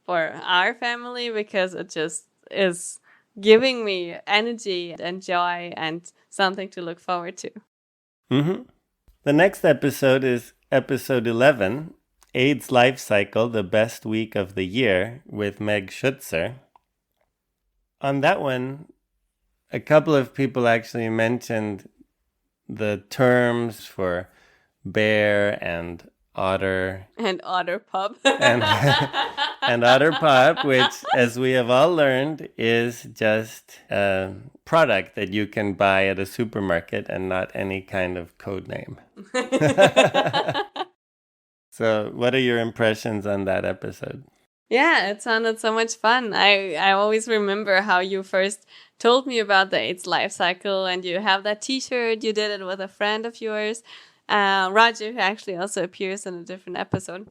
for our family because it just is giving me energy and joy and something to look forward to. Mm-hmm. The next episode is Episode 11, AIDS Life Cycle, the Best Week of the Year, with Meg Schutzer. On that one, a couple of people actually mentioned the terms for bear and otter. And otter pup. and otter pup, which, as we have all learned, is just a product that you can buy at a supermarket and not any kind of code name. So what are your impressions on that episode? Yeah, it sounded so much fun. I always remember how you first told me about the AIDS life cycle and you have that t-shirt. You did it with a friend of yours, Roger, who actually also appears in a different episode.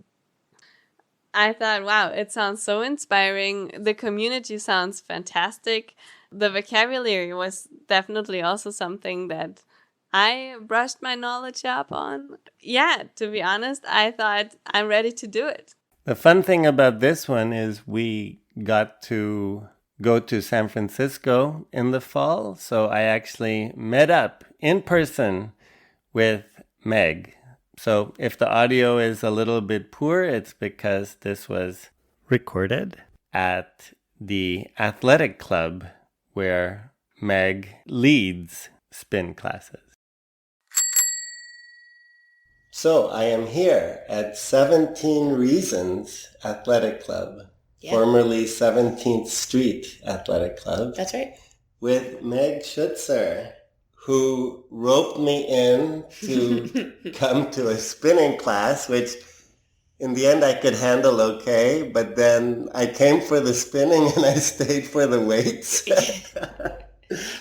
I thought, wow, it sounds so inspiring. The community sounds fantastic. The vocabulary was definitely also something that I brushed my knowledge up on. Yeah, to be honest, I thought I'm ready to do it. The fun thing about this one is we got to go to San Francisco in the fall. So I actually met up in person with Meg. So if the audio is a little bit poor, it's because this was recorded at the athletic club where Meg leads spin classes. So I am here at 17 Reasons Athletic Club, formerly 17th Street Athletic Club. That's right. With Meg Schutzer, who roped me in to come to a spinning class, which in the end I could handle okay, but then I came for the spinning and I stayed for the weights.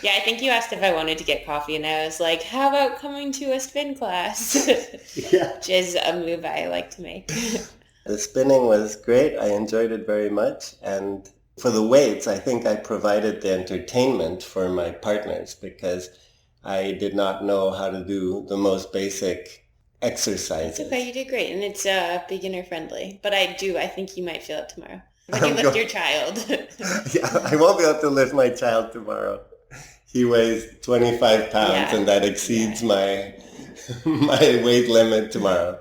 Yeah, I think you asked if I wanted to get coffee, and I was like, how about coming to a spin class? Yeah. Which is a move I like to make. The spinning was great. I enjoyed it very much. And for the weights, I think I provided the entertainment for my partners because I did not know how to do the most basic exercises. It's okay, you did great, and it's beginner friendly. But I think you might feel it tomorrow when you lift your child. Yeah, I won't be able to lift my child tomorrow. He weighs 25 pounds, and that exceeds my weight limit tomorrow.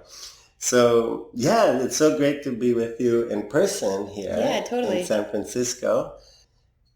So yeah, it's so great to be with you in person here in San Francisco.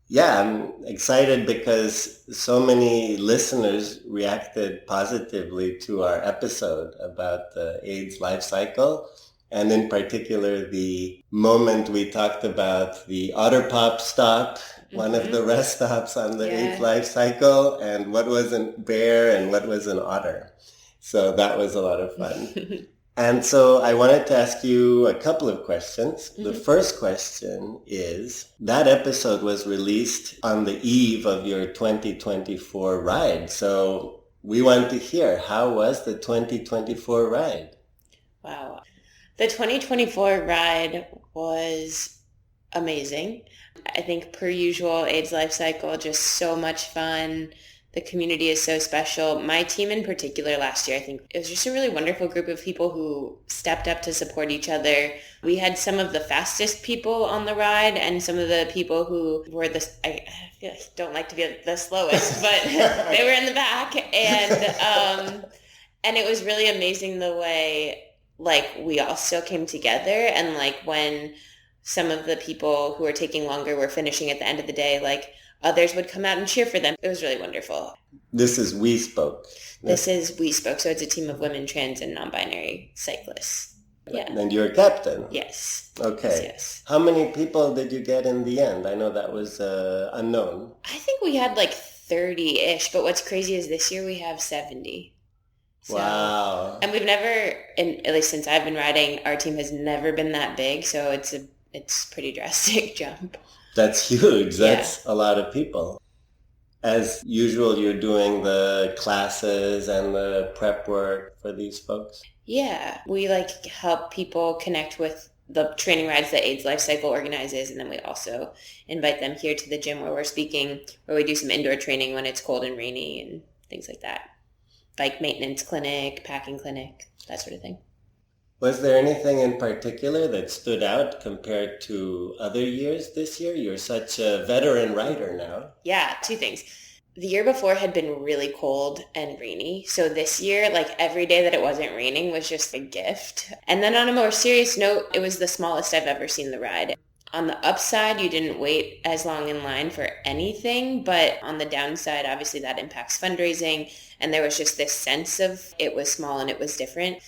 Yeah, I'm excited because so many listeners reacted positively to our episode about the AIDS life cycle. And in particular, the moment we talked about the Otter Pop stop, one of the rest stops on the AIDS life cycle, and what was a bear and what was an otter. So that was a lot of fun. And so I wanted to ask you a couple of questions. The first question is, that episode was released on the eve of your 2024 ride. So we want to hear, how was the 2024 ride? Wow. The 2024 ride was amazing. I think per usual, AIDS life cycle, just so much fun. The community is so special. My team in particular last year, I think it was just a really wonderful group of people who stepped up to support each other. We had some of the fastest people on the ride and some of the people who were I don't like to be the slowest, but they were in the back. And it was really amazing the way we all still came together, and when some of the people who were taking longer were finishing at the end of the day, others would come out and cheer for them. It was really wonderful. This is We Spoke. This is We Spoke. So it's a team of women, trans, and non-binary cyclists. Yeah. And you're a captain? Yes. Okay. Yes. How many people did you get in the end? I know that was unknown. I think we had 30-ish, but what's crazy is this year we have 70. So, wow. And we've never, at least since I've been riding, our team has never been that big. So it's a pretty drastic jump. That's huge. That's a lot of people. As usual, you're doing the classes and the prep work for these folks? Yeah. We help people connect with the training rides that AIDS Life Cycle organizes. And then we also invite them here to the gym where we're speaking, where we do some indoor training when it's cold and rainy and things like that. Like maintenance clinic, packing clinic, that sort of thing. Was there anything in particular that stood out compared to other years this year? You're such a veteran rider now. Yeah, two things. The year before had been really cold and rainy. So this year, every day that it wasn't raining was just a gift. And then on a more serious note, it was the smallest I've ever seen the ride. On the upside, you didn't wait as long in line for anything, but on the downside, obviously that impacts fundraising. And there was just this sense of it was small and it was different.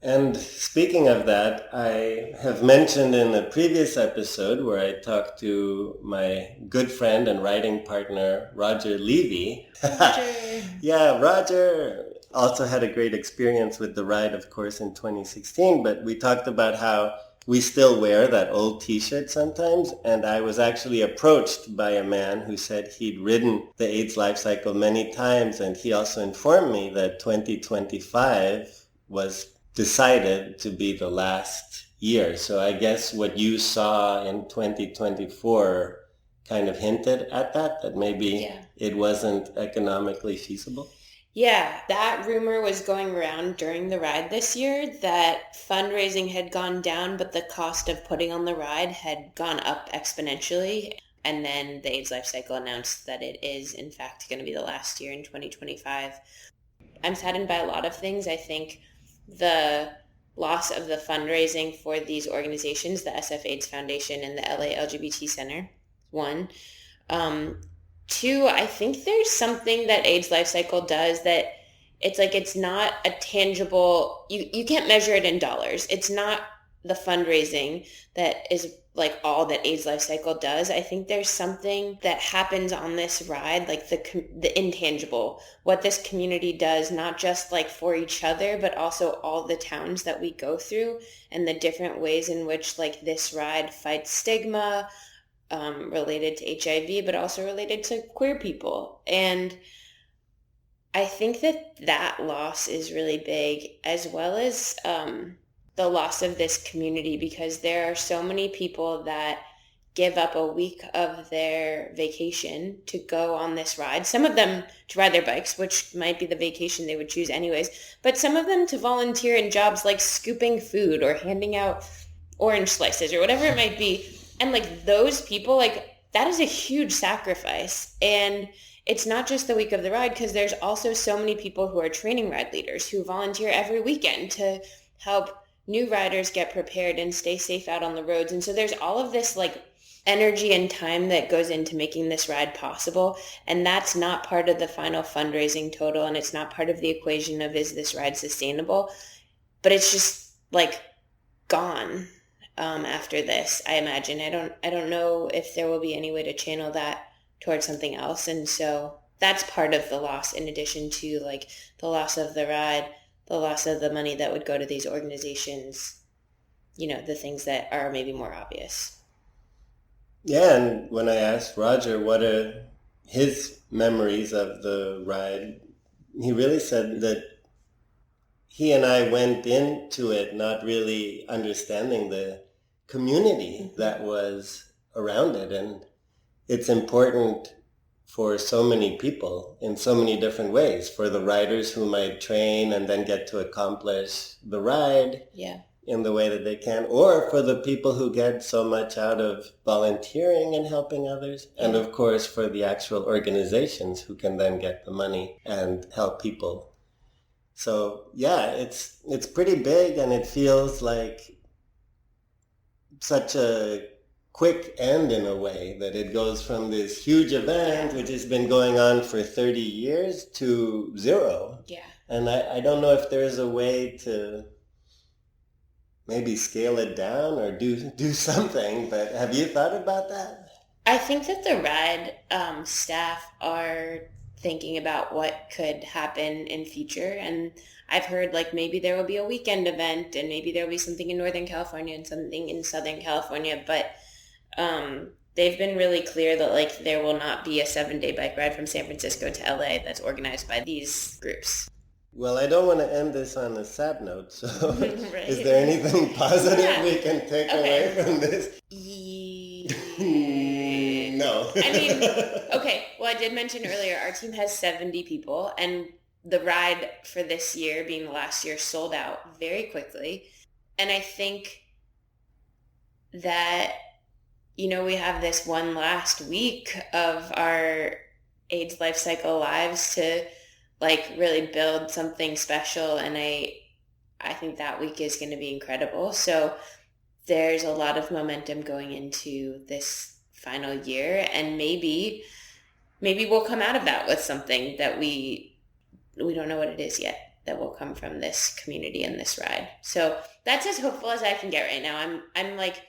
And speaking of that, I have mentioned in a previous episode where I talked to my good friend and riding partner, Roger Levy. Roger. Yeah, Roger also had a great experience with the ride, of course, in 2016, but we talked about how we still wear that old t-shirt sometimes, and I was actually approached by a man who said he'd ridden the AIDS life cycle many times, and he also informed me that 2025 was decided to be the last year. So I guess what you saw in 2024 kind of hinted at that maybe it wasn't economically feasible. Yeah, that rumor was going around during the ride this year that fundraising had gone down, but the cost of putting on the ride had gone up exponentially. And then the AIDS life cycle announced that it is, in fact, going to be the last year in 2025. I'm saddened by a lot of things. I think the loss of the fundraising for these organizations, the SF AIDS Foundation and the LA LGBT Center, one. Two, I think there's something that AIDS life cycle does that it's not a tangible, you can't measure it in dollars. It's not the fundraising that is all that AIDS life cycle does. I think there's something that happens on this ride, the intangible, what this community does, not just for each other, but also all the towns that we go through and the different ways in which this ride fights stigma, related to HIV, but also related to queer people. And I think that loss is really big, as well as the loss of this community, because there are so many people that give up a week of their vacation to go on this ride. Some of them to ride their bikes, which might be the vacation they would choose anyways, but some of them to volunteer in jobs like scooping food or handing out orange slices or whatever it might be. And like those people, like that is a huge sacrifice. And it's not just the week of the ride, because there's also so many people who are training ride leaders who volunteer every weekend to help new riders get prepared and stay safe out on the roads. And so there's all of this like energy and time that goes into making this ride possible. And that's not part of the final fundraising total. And it's not part of the equation of, is this ride sustainable? But it's just like gone after this, I imagine. I don't know if there will be any way to channel that towards something else. And so that's part of the loss, in addition to like the loss of the ride, the loss of the money that would go to these organizations, you know, the things that are maybe more obvious. Yeah, and when I asked Roger what are his memories of the ride, he really said that he and I went into it not really understanding the community that was around it. And it's important for so many people in so many different ways, for the riders who might train and then get to accomplish the ride in the way that they can, or for the people who get so much out of volunteering and helping others, and of course for the actual organizations who can then get the money and help people. So yeah, it's pretty big, and it feels like such a quick end in a way, that it goes from this huge event, which has been going on for 30 years, to zero. Yeah. And I don't know if there's a way to maybe scale it down or do something, but have you thought about that? I think that the ride staff are thinking about what could happen in future. And I've heard like maybe there will be a weekend event, and maybe there will be something in Northern California and something in Southern California, but they've been really clear that like there will not be a 7-day bike ride from San Francisco to LA that's organized by these groups. Well, I don't want to end this on a sad note, so Right. Is there anything positive we can take away from this? No. I mean, okay, well, I did mention earlier, our team has 70 people, and the ride for this year, being the last year, sold out very quickly. And I think that, you know, we have this one last week of our AIDS life cycle lives to like really build something special. And I think that week is going to be incredible. So there's a lot of momentum going into this final year, and maybe we'll come out of that with something that we don't know what it is yet, that will come from this community and this ride. So that's as hopeful as I can get right now. I'm like,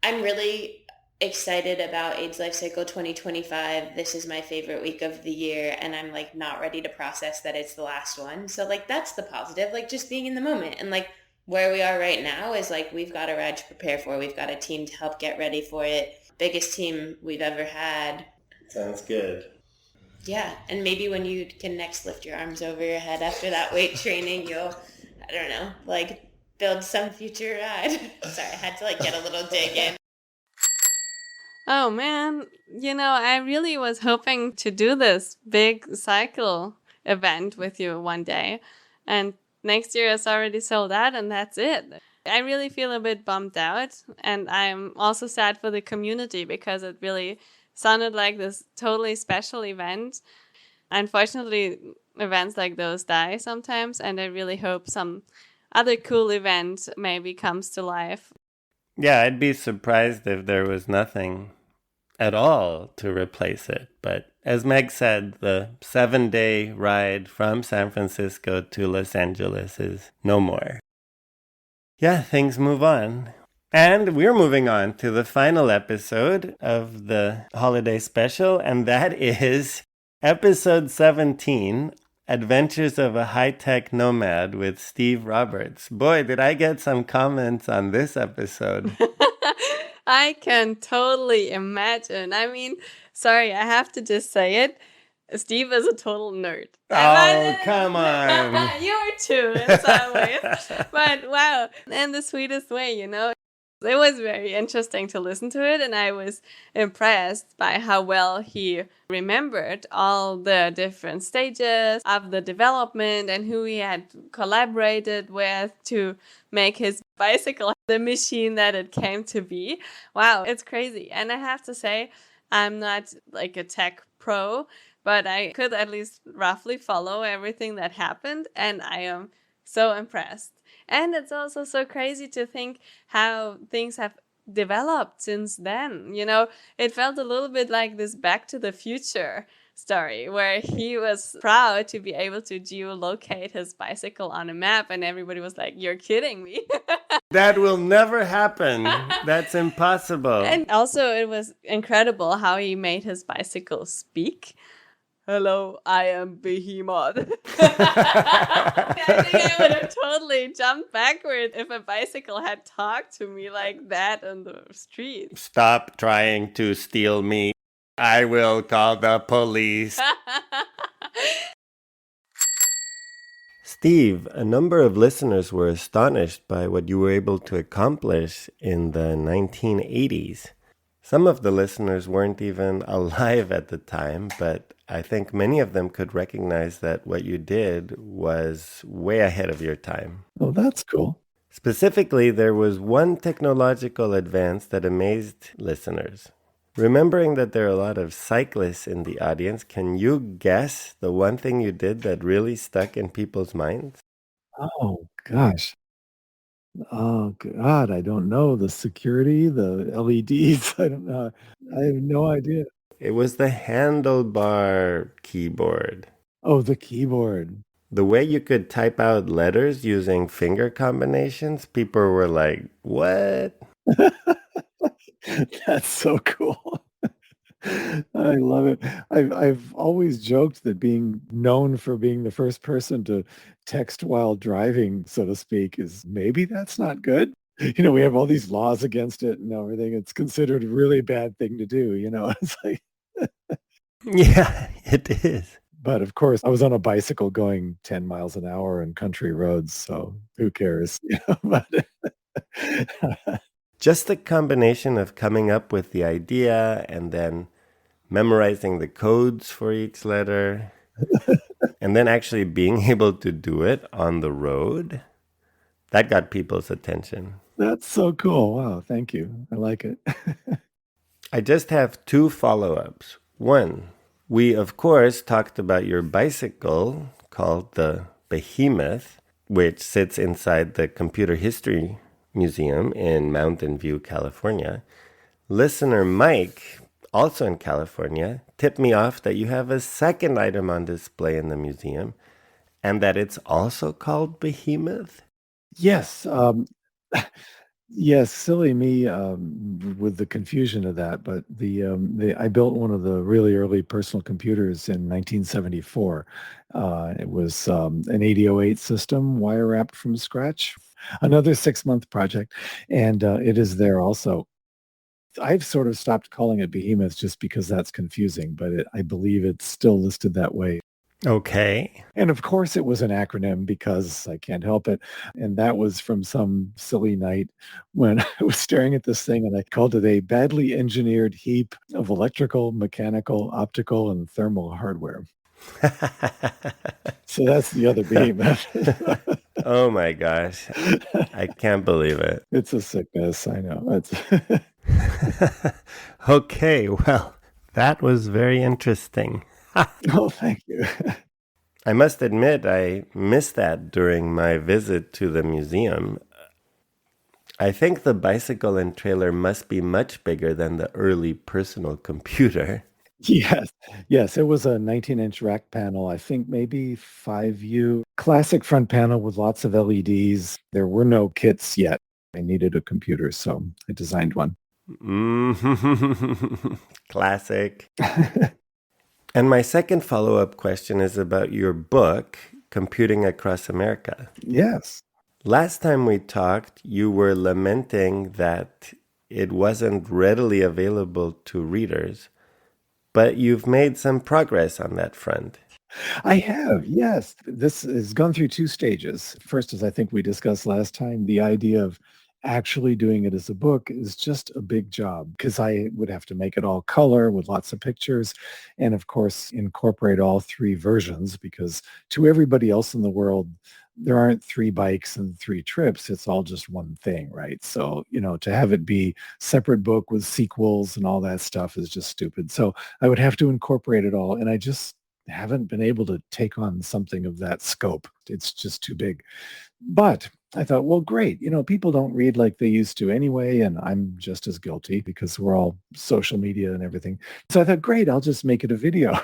I'm really excited about AIDS Life Cycle 2025. This is my favorite week of the year, and I'm like not ready to process that it's the last one. So like that's the positive, like just being in the moment. And like where we are right now is like we've got a ride to prepare for. We've got a team to help get ready for it. Biggest team we've ever had. Sounds good. Yeah, and maybe when you can next lift your arms over your head after that weight training, you'll, I don't know, like build some future ride. Sorry, I had to like get a little dig in. Oh man, you know, I really was hoping to do this big cycle event with you one day. And next year is already sold out, and that's it. I really feel a bit bummed out. And I'm also sad for the community, because it really sounded like this totally special event. Unfortunately, events like those die sometimes, and I really hope some other cool event maybe comes to life. Yeah, I'd be surprised if there was nothing at all to replace it. But as Meg said, the 7-day ride from San Francisco to Los Angeles is no more. Yeah, things move on. And we're moving on to the final episode of the holiday special, and that is episode 17, Adventures of a High-Tech Nomad with Steve Roberts. Boy, did I get some comments on this episode. I can totally imagine. I mean, sorry, I have to just say it. Steve is a total nerd. Oh, come on. You are too, in some ways. But wow, in the sweetest way, you know. It was very interesting to listen to it, and I was impressed by how well he remembered all the different stages of the development and who he had collaborated with to make his bicycle the machine that it came to be. Wow, it's crazy. And I have to say, I'm not like a tech pro, but I could at least roughly follow everything that happened, and I am so impressed. And it's also so crazy to think how things have developed since then. You know, it felt a little bit like this Back to the Future story where he was proud to be able to geolocate his bicycle on a map, and everybody was like, "You're kidding me." That will never happen. That's impossible. And also, it was incredible how he made his bicycle speak. Hello, I am Behemoth. I think I would have totally jumped backward if a bicycle had talked to me like that on the street. Stop trying to steal me. I will call the police. Steve, a number of listeners were astonished by what you were able to accomplish in the 1980s. Some of the listeners weren't even alive at the time, but I think many of them could recognize that what you did was way ahead of your time. Oh, that's cool. Specifically, there was one technological advance that amazed listeners. Remembering that there are a lot of cyclists in the audience, can you guess the one thing you did that really stuck in people's minds? Oh, gosh. Oh, God, I don't know. The security, the LEDs, I don't know. I have no idea. It was the handlebar keyboard. Oh, the keyboard. The way you could type out letters using finger combinations, people were like, what? That's so cool. I love it. I've always joked that being known for being the first person to text while driving, so to speak, is maybe that's not good. You know, we have all these laws against it and everything. It's considered a really bad thing to do, you know. It's like, Yeah, it is. but of course, I was on a bicycle going 10 miles an hour on country roads, so who cares? You know, but Just the combination of coming up with the idea and then memorizing the codes for each letter and then actually being able to do it on the road, that got people's attention. that's so cool. Wow, thank you. I like it. I just have two follow-ups. One, we of course talked about your bicycle called the Behemoth, which sits inside the Computer History Museum in Mountain View, California. Listener Mike, also in California, tipped me off that you have a second item on display in the museum and that it's also called Behemoth. Yes. Yes, silly me with the confusion of that, but I built one of the really early personal computers in 1974. It was an 8008 system, wire wrapped from scratch. Another 6-month project, and it is there also. I've sort of stopped calling it Behemoth just because that's confusing, but I believe it's still listed that way. Okay. And of course, it was an acronym because I can't help it. And that was from some silly night when I was staring at this thing and I called it a badly engineered heap of electrical, mechanical, optical, and thermal hardware. So that's the other Behemoth. Oh my gosh. I can't believe it. It's a sickness. I know. It's Okay, well, that was very interesting. Oh, thank you. I must admit, I missed that during my visit to the museum. I think the bicycle and trailer must be much bigger than the early personal computer. Yes, it was a 19-inch rack panel, I think maybe 5U. Classic front panel with lots of LEDs. There were no kits yet. I needed a computer, so I designed one. Classic. And my second follow-up question is about your book, Computing Across America. Yes. Last time we talked, you were lamenting that it wasn't readily available to readers, but you've made some progress on that front. I have, yes. This has gone through 2 stages. First, as I think we discussed last time, the idea of actually doing it as a book is just a big job because I would have to make it all color with lots of pictures and of course incorporate all three versions because to everybody else in the world, there aren't three bikes and three trips. It's all just one thing, right? So, to have it be separate book with sequels and all that stuff is just stupid. So I would have to incorporate it all. And I just haven't been able to take on something of that scope. It's just too big. But I thought, well, great. People don't read like they used to anyway, and I'm just as guilty because we're all social media and everything. So I thought, great, I'll just make it a video.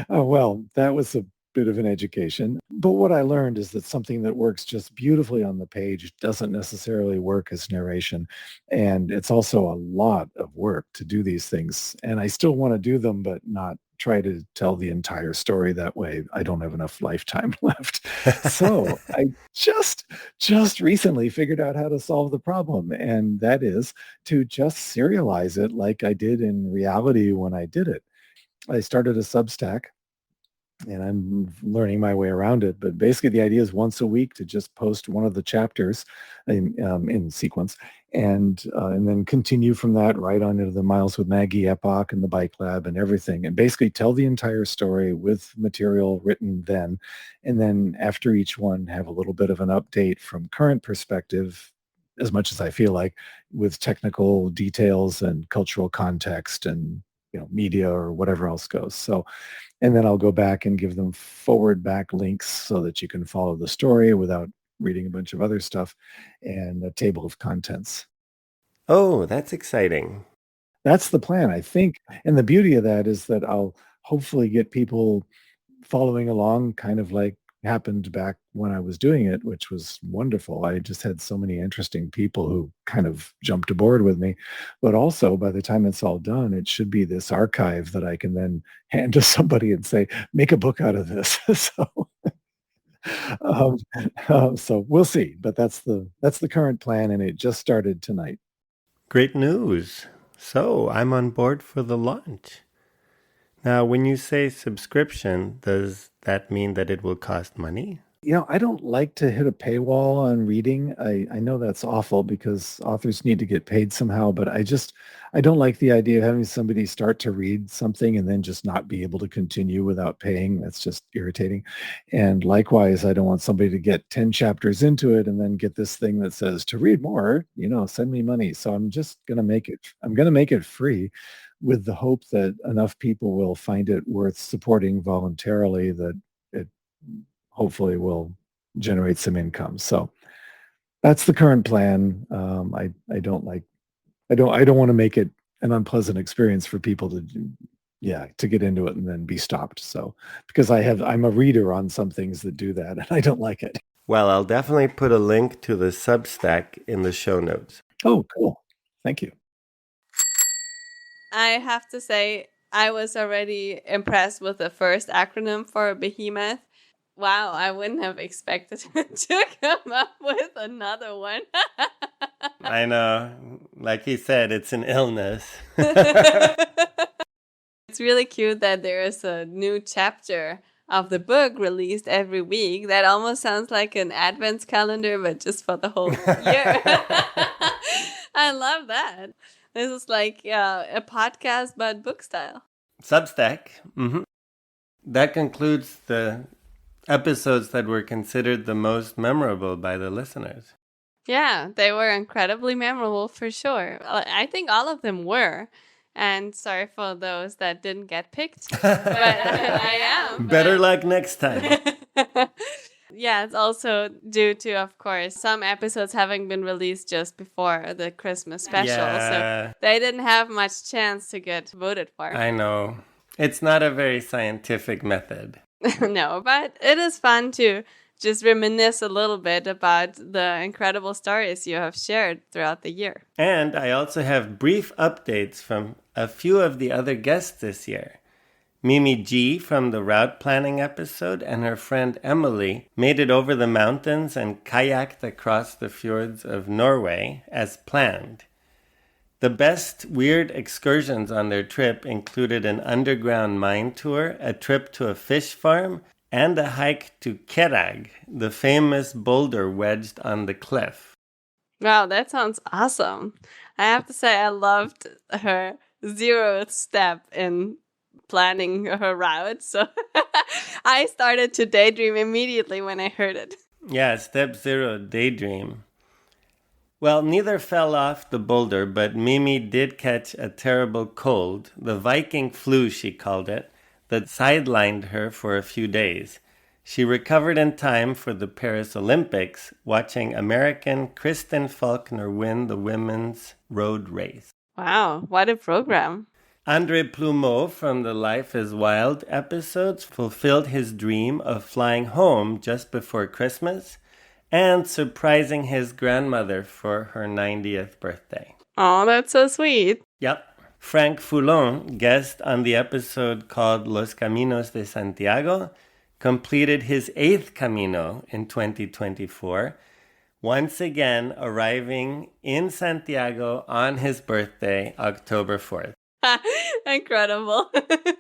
Well, that was a bit of an education. But what I learned is that something that works just beautifully on the page doesn't necessarily work as narration. And it's also a lot of work to do these things. And I still want to do them, but not try to tell the entire story that way. I don't have enough lifetime left. So I just recently figured out how to solve the problem. And that is to just serialize it like I did in reality when I did it. I started a Substack and I'm learning my way around it. But basically the idea is once a week to just post one of the chapters in sequence and then continue from that right on into the Miles with Maggie epoch and the Bike Lab and everything. And basically tell the entire story with material written then. And then after each one, have a little bit of an update from current perspective, as much as I feel like, with technical details and cultural context and media or whatever else goes. So, and then I'll go back and give them forward back links so that you can follow the story without reading a bunch of other stuff and a table of contents. Oh, that's exciting. That's the plan, I think. And the beauty of that is that I'll hopefully get people following along kind of like happened back when I was doing it, which was wonderful. I just had so many interesting people who kind of jumped aboard with me. But also, by the time it's all done, it should be this archive that I can then hand to somebody and say, make a book out of this. So we'll see. But that's the current plan, and it just started tonight. Great news. So I'm on board for the launch. Now, when you say subscription, does that mean that it will cost money? I don't like to hit a paywall on reading. I know that's awful because authors need to get paid somehow, but I don't like the idea of having somebody start to read something and then just not be able to continue without paying. That's just irritating. And likewise, I don't want somebody to get 10 chapters into it and then get this thing that says to read more, send me money. So I'm going to make it free with the hope that enough people will find it worth supporting voluntarily that it hopefully will generate some income. So that's the current plan. I don't want to make it an unpleasant experience for people to get into it and then be stopped. So because I'm a reader on some things that do that and I don't like it. Well, I'll definitely put a link to the Substack in the show notes. Oh, cool. Thank you. I have to say, I was already impressed with the first acronym for Behemoth. Wow, I wouldn't have expected to come up with another one. I know. Like he said, it's an illness. It's really cute that there is a new chapter of the book released every week. That almost sounds like an advent calendar, but just for the whole year. I love that. This is like a podcast, but book style. Substack. Mm-hmm. That concludes the episodes that were considered the most memorable by the listeners. Yeah, they were incredibly memorable for sure. I think all of them were. And sorry for those that didn't get picked. But I am. Better luck next time. Yeah, it's also due to, of course, some episodes having been released just before the Christmas special. Yeah. So they didn't have much chance to get voted for. I know. It's not a very scientific method. No, but it is fun to just reminisce a little bit about the incredible stories you have shared throughout the year. And I also have brief updates from a few of the other guests this year. Mimi G from the route planning episode and her friend Emily made it over the mountains and kayaked across the fjords of Norway as planned. The best weird excursions on their trip included an underground mine tour, a trip to a fish farm, and a hike to Kerag, the famous boulder wedged on the cliff. Wow, that sounds awesome. I have to say, I loved her 0th step in planning her route. So I started to daydream immediately when I heard it. Yeah, step 0, daydream. Well, neither fell off the boulder, but Mimi did catch a terrible cold, the Viking flu, she called it, that sidelined her for a few days. She recovered in time for the Paris Olympics, watching American Kristen Faulkner win the women's road race. Wow, what a program. Andre Plumeau from the Life is Wild episodes fulfilled his dream of flying home just before Christmas and surprising his grandmother for her 90th birthday. Oh, that's so sweet. Yep. Frank Foulon, guest on the episode called Los Caminos de Santiago, completed his 8th Camino in 2024, once again arriving in Santiago on his birthday, October 4th. Incredible.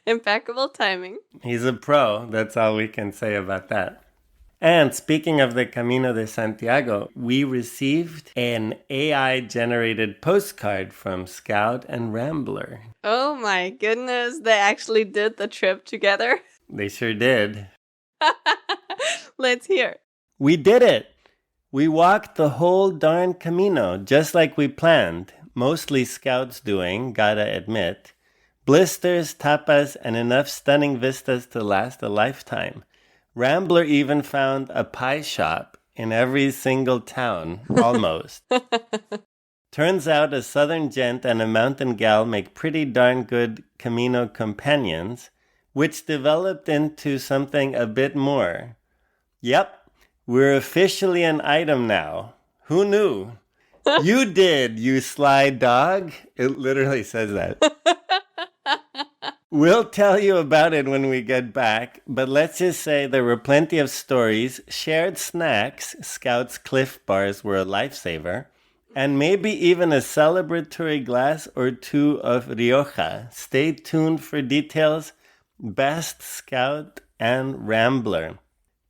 Impeccable timing. He's a pro. That's all we can say about that. And speaking of the Camino de Santiago, we received an AI-generated postcard from Scout and Rambler. Oh my goodness, they actually did the trip together. They sure did. Let's hear. We did it! We walked the whole darn Camino, just like we planned. Mostly Scout's doing, gotta admit. Blisters, tapas, and enough stunning vistas to last a lifetime. Rambler even found a pie shop in every single town, almost. Turns out a southern gent and a mountain gal make pretty darn good Camino companions, which developed into something a bit more. Yep, we're officially an item now. Who knew? You did, you sly dog. It literally says that. We'll tell you about it when we get back, but let's just say there were plenty of stories, shared snacks, Scout's Cliff Bars were a lifesaver, and maybe even a celebratory glass or two of Rioja. Stay tuned for details. Best Scout and Rambler.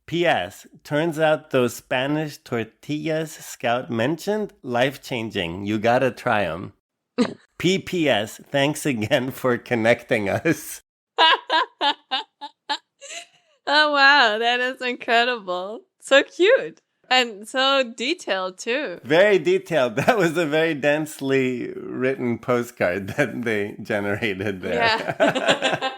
P.S. Turns out those Spanish tortillas Scout mentioned, life-changing. You gotta try them. P.P.S. Thanks again for connecting us. Oh, wow. That is incredible. So cute. And so detailed, too. Very detailed. That was a very densely written postcard that they generated there. Yeah.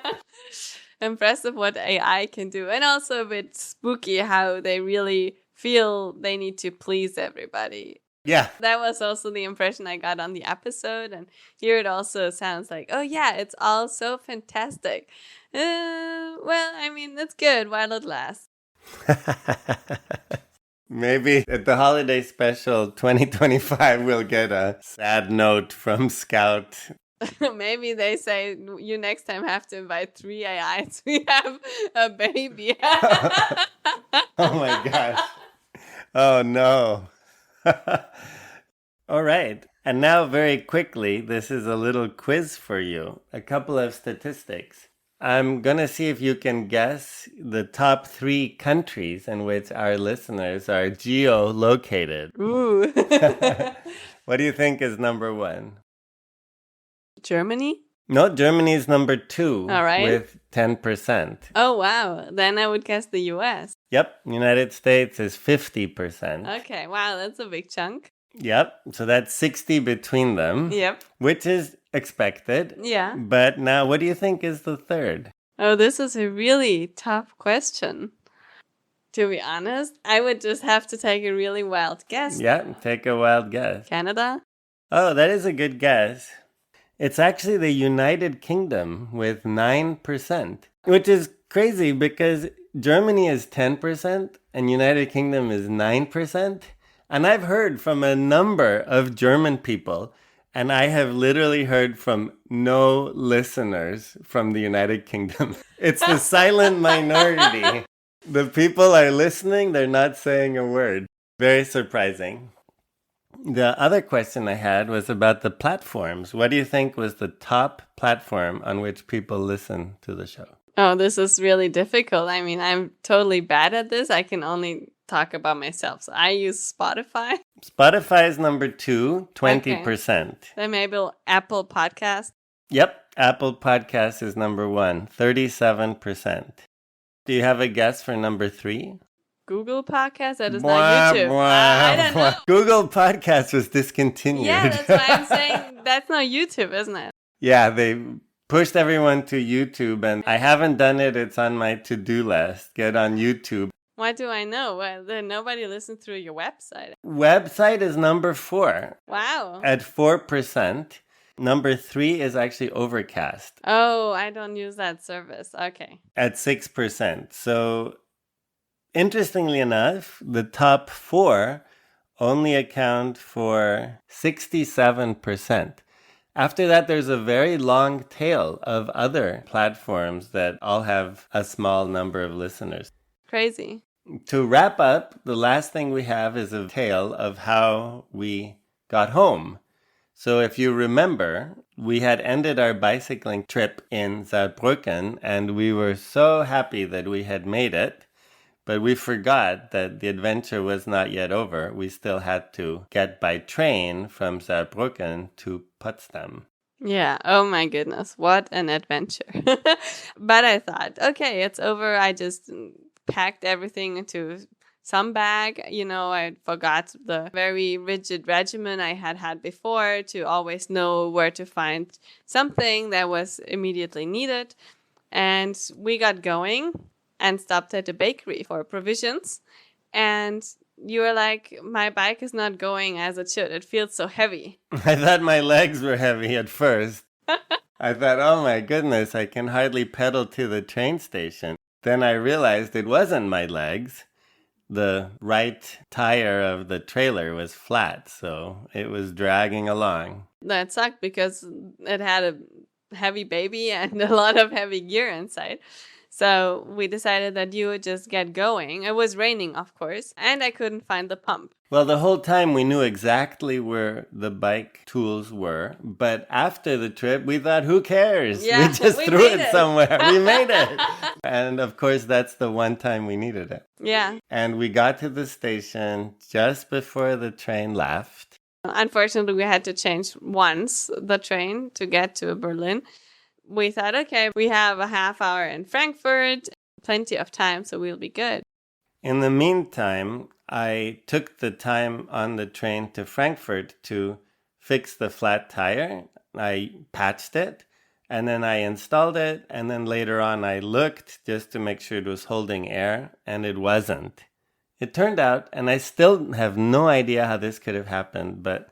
Impressive what AI can do. And also a bit spooky how they really feel they need to please everybody. Yeah. That was also the impression I got on the episode. And here it also sounds like, oh yeah, it's all so fantastic. Well, I mean, it's good while it lasts. Maybe at the holiday special 2025, we'll get a sad note from Scout. Maybe they say you next time have to invite 3 AIs. We have a baby. Oh my gosh. Oh no. All right. And now very quickly, this is a little quiz for you. A couple of statistics. I'm going to see if you can guess the top 3 countries in which our listeners are geolocated. Ooh. What do you think is number 1? Germany? No, Germany is number 2. All right. With 10%. Oh, wow. Then I would guess the US. Yep. United States is 50%. Okay. Wow. That's a big chunk. Yep. So that's 60 between them. Yep. Which is expected. Yeah. But now, what do you think is the third? Oh, this is a really tough question. To be honest, I would just have to take a really wild guess. Yeah, take a wild guess. Canada? Oh, that is a good guess. It's actually the United Kingdom with 9%, which is crazy because Germany is 10% and United Kingdom is 9%. And I've heard from a number of German people, and I have literally heard from no listeners from the United Kingdom. It's the silent minority. The people are listening, they're not saying a word. Very surprising. The other question I had was about the platforms. What do you think was the top platform on which people listen to the show? Oh, this is really difficult. I mean, I'm totally bad at this. I can only talk about myself. So I use Spotify. Spotify is number 2, 20%. Then maybe Apple Podcast. Yep, Apple Podcast is number 1, 37%. Do you have a guess for number 3? Google Podcast? That is not YouTube. I don't know. Google Podcast was discontinued. Yeah, that's why I'm saying that's not YouTube, isn't it? Yeah, they pushed everyone to YouTube, and I haven't done it. It's on my to-do list. Get on YouTube. Why do I know? Well, then nobody listens through your website. Website is number 4. Wow. At 4%. Number 3 is actually Overcast. Oh, I don't use that service. Okay. At 6%. So, interestingly enough, the top 4 only account for 67%. After that, there's a very long tail of other platforms that all have a small number of listeners. Crazy. To wrap up, the last thing we have is a tale of how we got home. So if you remember, we had ended our bicycling trip in Saarbrücken, and we were so happy that we had made it. But we forgot that the adventure was not yet over. We still had to get by train from Saarbrücken to Potsdam. Yeah. Oh my goodness. What an adventure. But I thought, okay, it's over. I just packed everything into some bag. You know, I forgot the very rigid regimen I had before to always know where to find something that was immediately needed. And we got going and stopped at a bakery for provisions. And you were like, my bike is not going as it should. It feels so heavy. I thought my legs were heavy at first. I thought, oh my goodness, I can hardly pedal to the train station. Then I realized it wasn't my legs. The right tire of the trailer was flat, so it was dragging along. That sucked because it had a heavy baby and a lot of heavy gear inside. So we decided that you would just get going. It was raining, of course, and I couldn't find the pump. Well, the whole time we knew exactly where the bike tools were, but after the trip, we thought, who cares? Yeah, we just we threw made it it. somewhere. We made it. And of course, that's the one time we needed it. Yeah. And we got to the station just before the train left. Unfortunately, we had to change once the train to get to Berlin. We thought, okay, we have a half hour in Frankfurt, plenty of time, so we'll be good. In the meantime, I took the time on the train to Frankfurt to fix the flat tire. I patched it, and then I installed it, and then later on I looked just to make sure it was holding air, and it wasn't. It turned out, and I still have no idea how this could have happened, but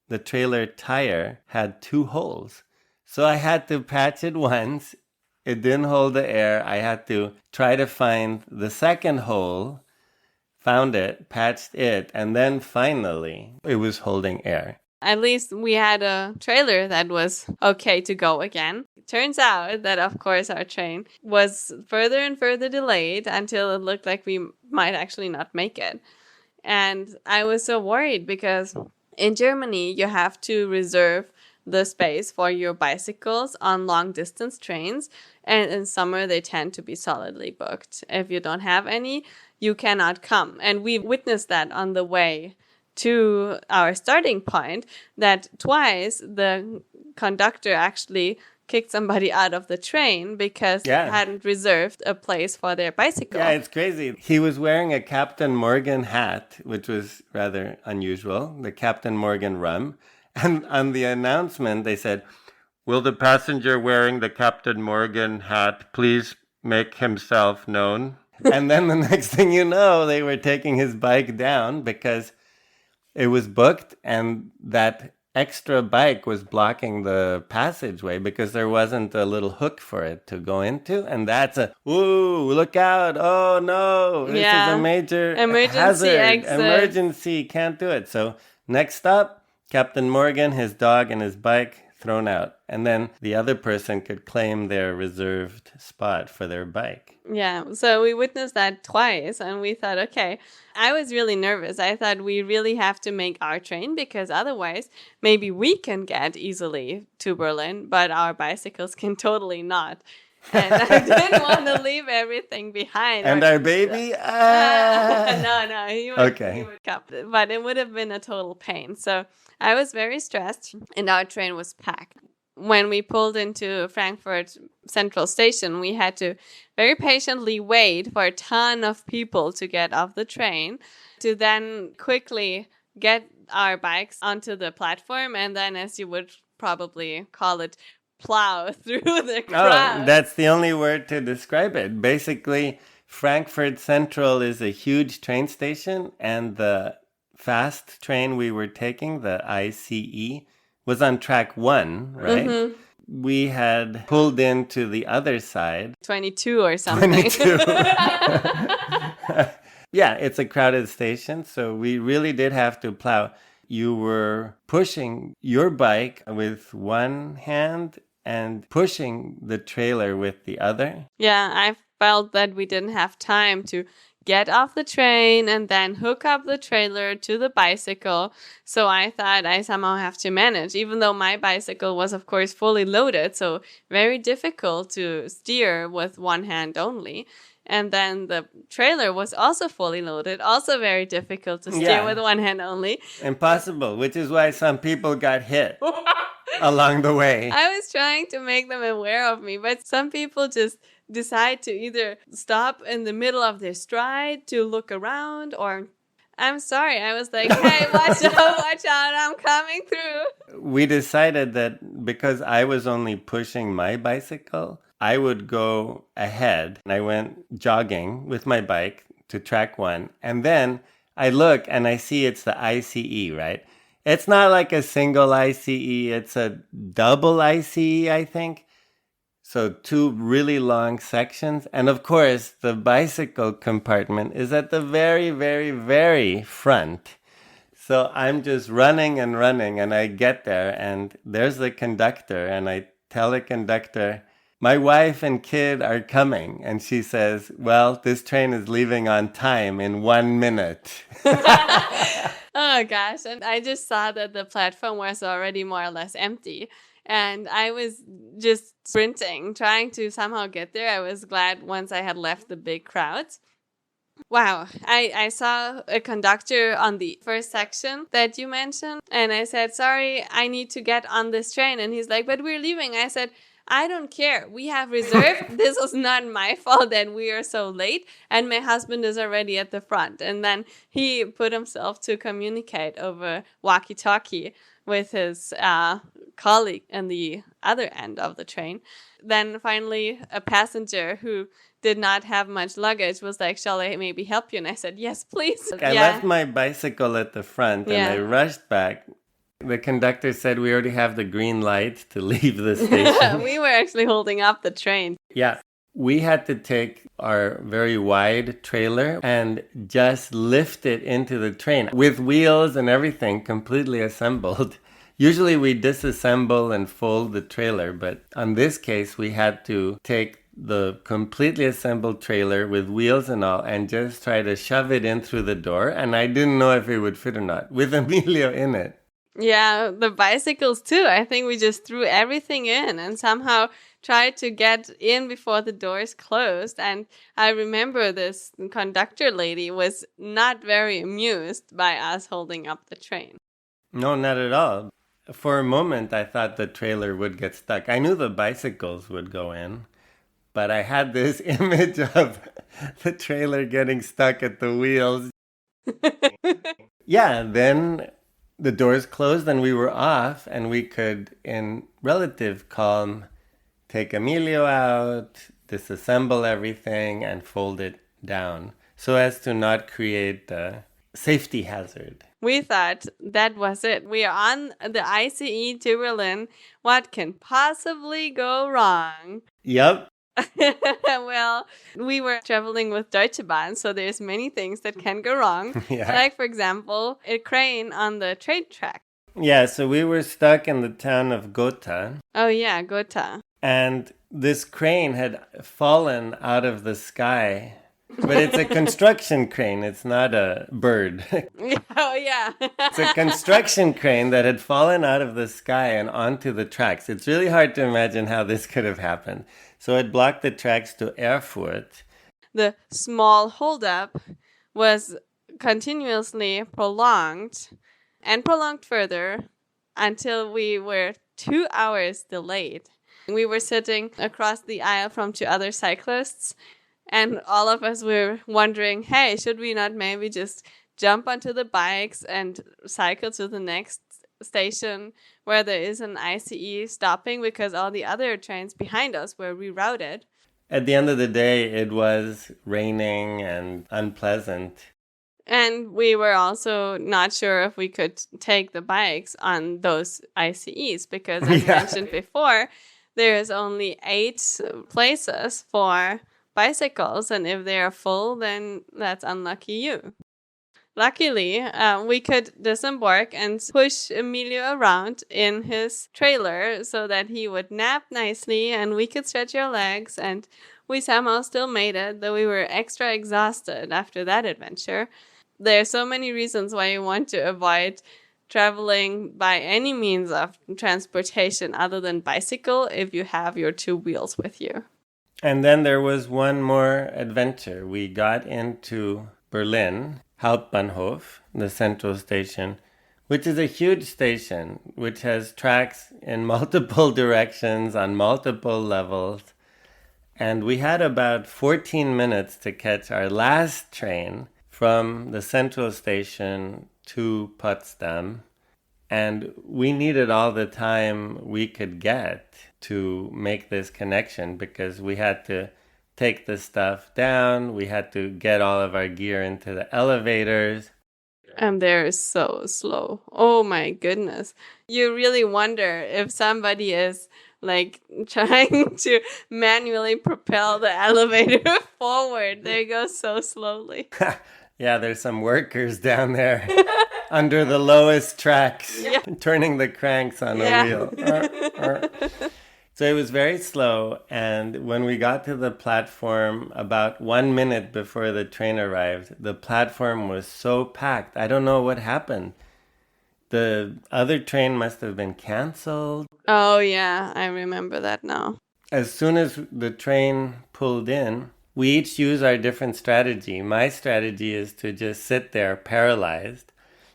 the trailer tire had 2 holes. So I had to patch it once. It didn't hold the air. I had to try to find the second hole, found it, patched it, and then finally it was holding air. At least we had a trailer that was okay to go again. It turns out that, of course, our train was further and further delayed until it looked like we might actually not make it. And I was so worried because in Germany, you have to reserve the space for your bicycles on long distance trains, and in summer they tend to be solidly booked. If you don't have any, you cannot come. And we witnessed that on the way to our starting point, that twice the conductor actually kicked somebody out of the train because they hadn't reserved a place for their bicycle. Yeah, it's crazy. He was wearing a Captain Morgan hat, which was rather unusual, the Captain Morgan rum. And on the announcement, they said, "Will the passenger wearing the Captain Morgan hat please make himself known?" And then the next thing you know, they were taking his bike down because it was booked and that extra bike was blocking the passageway because there wasn't a little hook for it to go into. And that's ooh, look out. Oh, no. This is a major emergency hazard. exit. Emergency. Can't do it. So next up, Captain Morgan, his dog, and his bike thrown out. And then the other person could claim their reserved spot for their bike. Yeah, so we witnessed that twice and we thought, okay, I was really nervous. I thought we really have to make our train because otherwise maybe we can get easily to Berlin, but our bicycles can totally not. And I didn't want to leave everything behind. And our baby? No, he Okay. would come. But it would have been a total pain. So I was very stressed, and our train was packed. When we pulled into Frankfurt Central Station, we had to very patiently wait for a ton of people to get off the train, to then quickly get our bikes onto the platform, and then, as you would probably call it, plow through the crowd. Oh, that's the only word to describe it. Basically, Frankfurt Central is a huge train station, and the fast train we were taking, the ICE, was on track 1, right? Mm-hmm. We had pulled into the other side. 22 or something. 22. Yeah, it's a crowded station, so we really did have to plow. You were pushing your bike with one hand and pushing the trailer with the other. Yeah, I felt that we didn't have time to get off the train and then hook up the trailer to the bicycle. So I thought I somehow have to manage, even though my bicycle was, of course, fully loaded. So very difficult to steer with one hand only. And then the trailer was also fully loaded, also very difficult to steer with one hand only. Impossible, which is why some people got hit along the way. I was trying to make them aware of me, but some people just decide to either stop in the middle of their stride to look around, or I'm sorry, I was like, hey, watch out, I'm coming through. We decided that because I was only pushing my bicycle, I would go ahead. And I went jogging with my bike to track 1. And then I look and I see it's the ICE, right? It's not like a single ICE, it's a double ICE, I think. So 2 really long sections. And of course, the bicycle compartment is at the very, very, very front. So I'm just running, and I get there, and there's the conductor, and I tell the conductor, my wife and kid are coming. And she says, well, this train is leaving on time in 1 minute. Oh, gosh. And I just saw that the platform was already more or less empty. And I was just sprinting, trying to somehow get there. I was glad once I had left the big crowds. Wow. I saw a conductor on the first section that you mentioned. And I said, sorry, I need to get on this train. And he's like, but we're leaving. I said, I don't care. We have reserved. This was not my fault that we are so late. And my husband is already at the front. And then he put himself to communicate over walkie-talkie with his colleague on the other end of the train. Then finally, a passenger who did not have much luggage was like, shall I maybe help you? And I said, yes, please. I left my bicycle at the front and I rushed back. The conductor said we already have the green light to leave the station. We were actually holding up the train. Yeah. We had to take our very wide trailer and just lift it into the train with wheels and everything completely assembled. Usually we disassemble and fold the trailer, but on this case we had to take the completely assembled trailer with wheels and all and just try to shove it in through the door. And I didn't know if it would fit or not, with Emilio in it. Yeah, the bicycles too. I think we just threw everything in and somehow tried to get in before the doors closed. And I remember this conductor lady was not very amused by us holding up the train. No, not at all. For a moment, I thought the trailer would get stuck. I knew the bicycles would go in, but I had this image of the trailer getting stuck at the wheels. Yeah, then the doors closed and we were off, and we could, in relative calm, take Emilio out, disassemble everything, and fold it down so as to not create a safety hazard. We thought that was it. We are on the ICE to Berlin. What can possibly go wrong? Yep. Well, we were traveling with Deutsche Bahn, so there's many things that can go wrong. Yeah. Like, for example, a crane on the train track. Yeah, so we were stuck in the town of Gotha. Oh, yeah, Gotha. And this crane had fallen out of the sky But it's a construction crane. It's not a bird. Oh, yeah. It's a construction crane that had fallen out of the sky and onto the tracks. It's really hard to imagine how this could have happened. So it blocked the tracks to Erfurt. The small holdup was continuously prolonged and prolonged further until we were 2 hours delayed. We were sitting across the aisle from two other cyclists, and all of us were wondering, hey, should we not maybe just jump onto the bikes and cycle to the next station where there is an ICE stopping, because all the other trains behind us were rerouted. At the end of the day, it was raining and unpleasant. And we were also not sure if we could take the bikes on those ICEs, because as mentioned before, there's only 8 places for bicycles, and if they are full, then that's unlucky you. Luckily, we could disembark and push Emilio around in his trailer so that he would nap nicely and we could stretch our legs, and we somehow still made it, though we were extra exhausted after that adventure. There are so many reasons why you want to avoid traveling by any means of transportation other than bicycle if you have your 2 wheels with you. And then there was one more adventure. We got into Berlin, Hauptbahnhof, the central station, which is a huge station, which has tracks in multiple directions on multiple levels. And we had about 14 minutes to catch our last train from the central station to Potsdam. And we needed all the time we could get to make this connection, because we had to take the stuff down. We had to get all of our gear into the elevators. And they're so slow. Oh my goodness. You really wonder if somebody is like trying to manually propel the elevator forward. They go so slowly. Yeah, there's some workers down there under the lowest tracks, turning the cranks on a wheel. So it was very slow, and when we got to the platform about 1 minute before the train arrived, the platform was so packed. I don't know what happened. The other train must have been canceled. Oh yeah, I remember that now. As soon as the train pulled in, we each use our different strategy. My strategy is to just sit there paralyzed.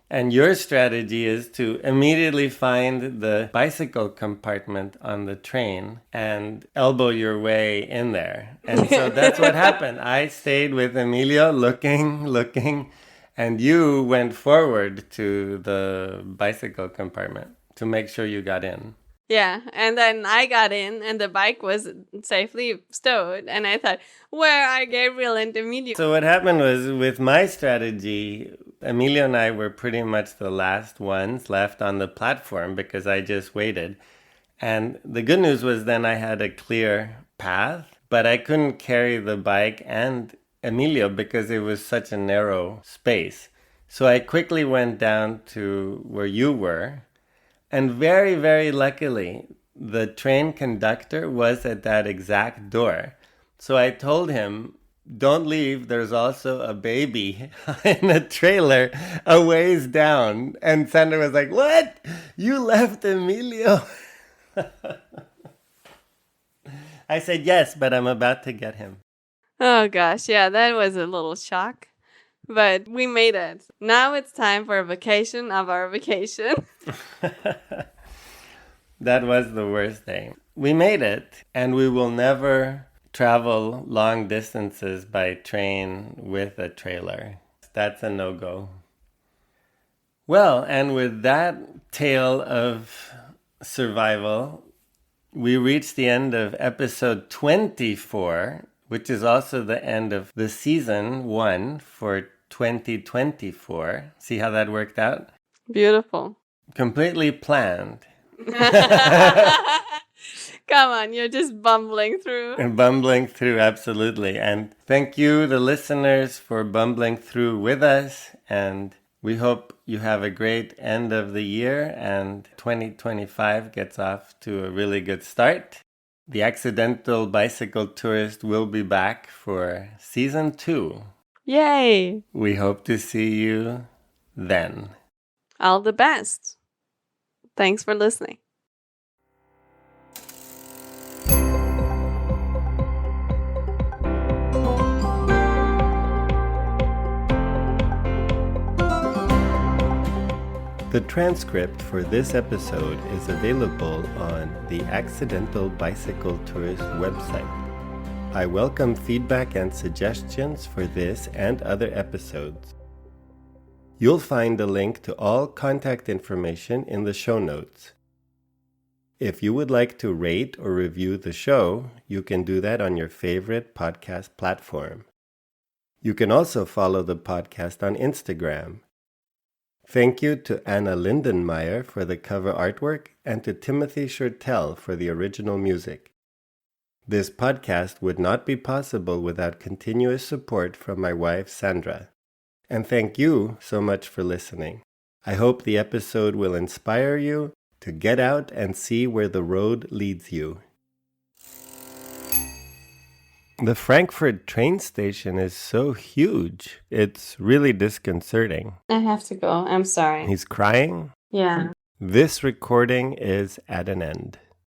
And your strategy is to immediately find the bicycle compartment on the train and elbow your way in there. And so that's what happened. I stayed with Emilio looking, and you went forward to the bicycle compartment to make sure you got in. Yeah, and then I got in and the bike was safely stowed, and I thought, where are Gabriel and Emilio? So what happened was, with my strategy, Emilio and I were pretty much the last ones left on the platform because I just waited. And the good news was then I had a clear path, but I couldn't carry the bike and Emilio because it was such a narrow space. So I quickly went down to where you were. And very, very luckily, the train conductor was at that exact door. So I told him, don't leave, there's also a baby in a trailer a ways down. And Sandra was like, what? You left Emilio? I said, yes, but I'm about to get him. Oh gosh, yeah, that was a little shock. But we made it. Now it's time for a vacation of our vacation. That was the worst thing. We made it, and we will never travel long distances by train with a trailer. That's a no-go. Well, and with that tale of survival, we reached the end of episode 24, which is also the end of the season 1 for 2024. See how that worked out? Beautiful. Completely planned. Come on, you're just bumbling through. Bumbling through, absolutely. And thank you, the listeners, for bumbling through with us. And we hope you have a great end of the year and 2025 gets off to a really good start. The Accidental Bicycle Tourist will be back for Season 2. Yay! We hope to see you then. All the best. Thanks for listening. The transcript for this episode is available on the Accidental Bicycle Tourist website. I welcome feedback and suggestions for this and other episodes. You'll find a link to all contact information in the show notes. If you would like to rate or review the show, you can do that on your favorite podcast platform. You can also follow the podcast on Instagram. Thank you to Anna Lindenmeyer for the cover artwork and to Timothy Shurtell for the original music. This podcast would not be possible without continuous support from my wife, Sandra. And thank you so much for listening. I hope the episode will inspire you to get out and see where the road leads you. The Frankfurt train station is so huge. It's really disconcerting. I have to go. I'm sorry. He's crying. Yeah. This recording is at an end.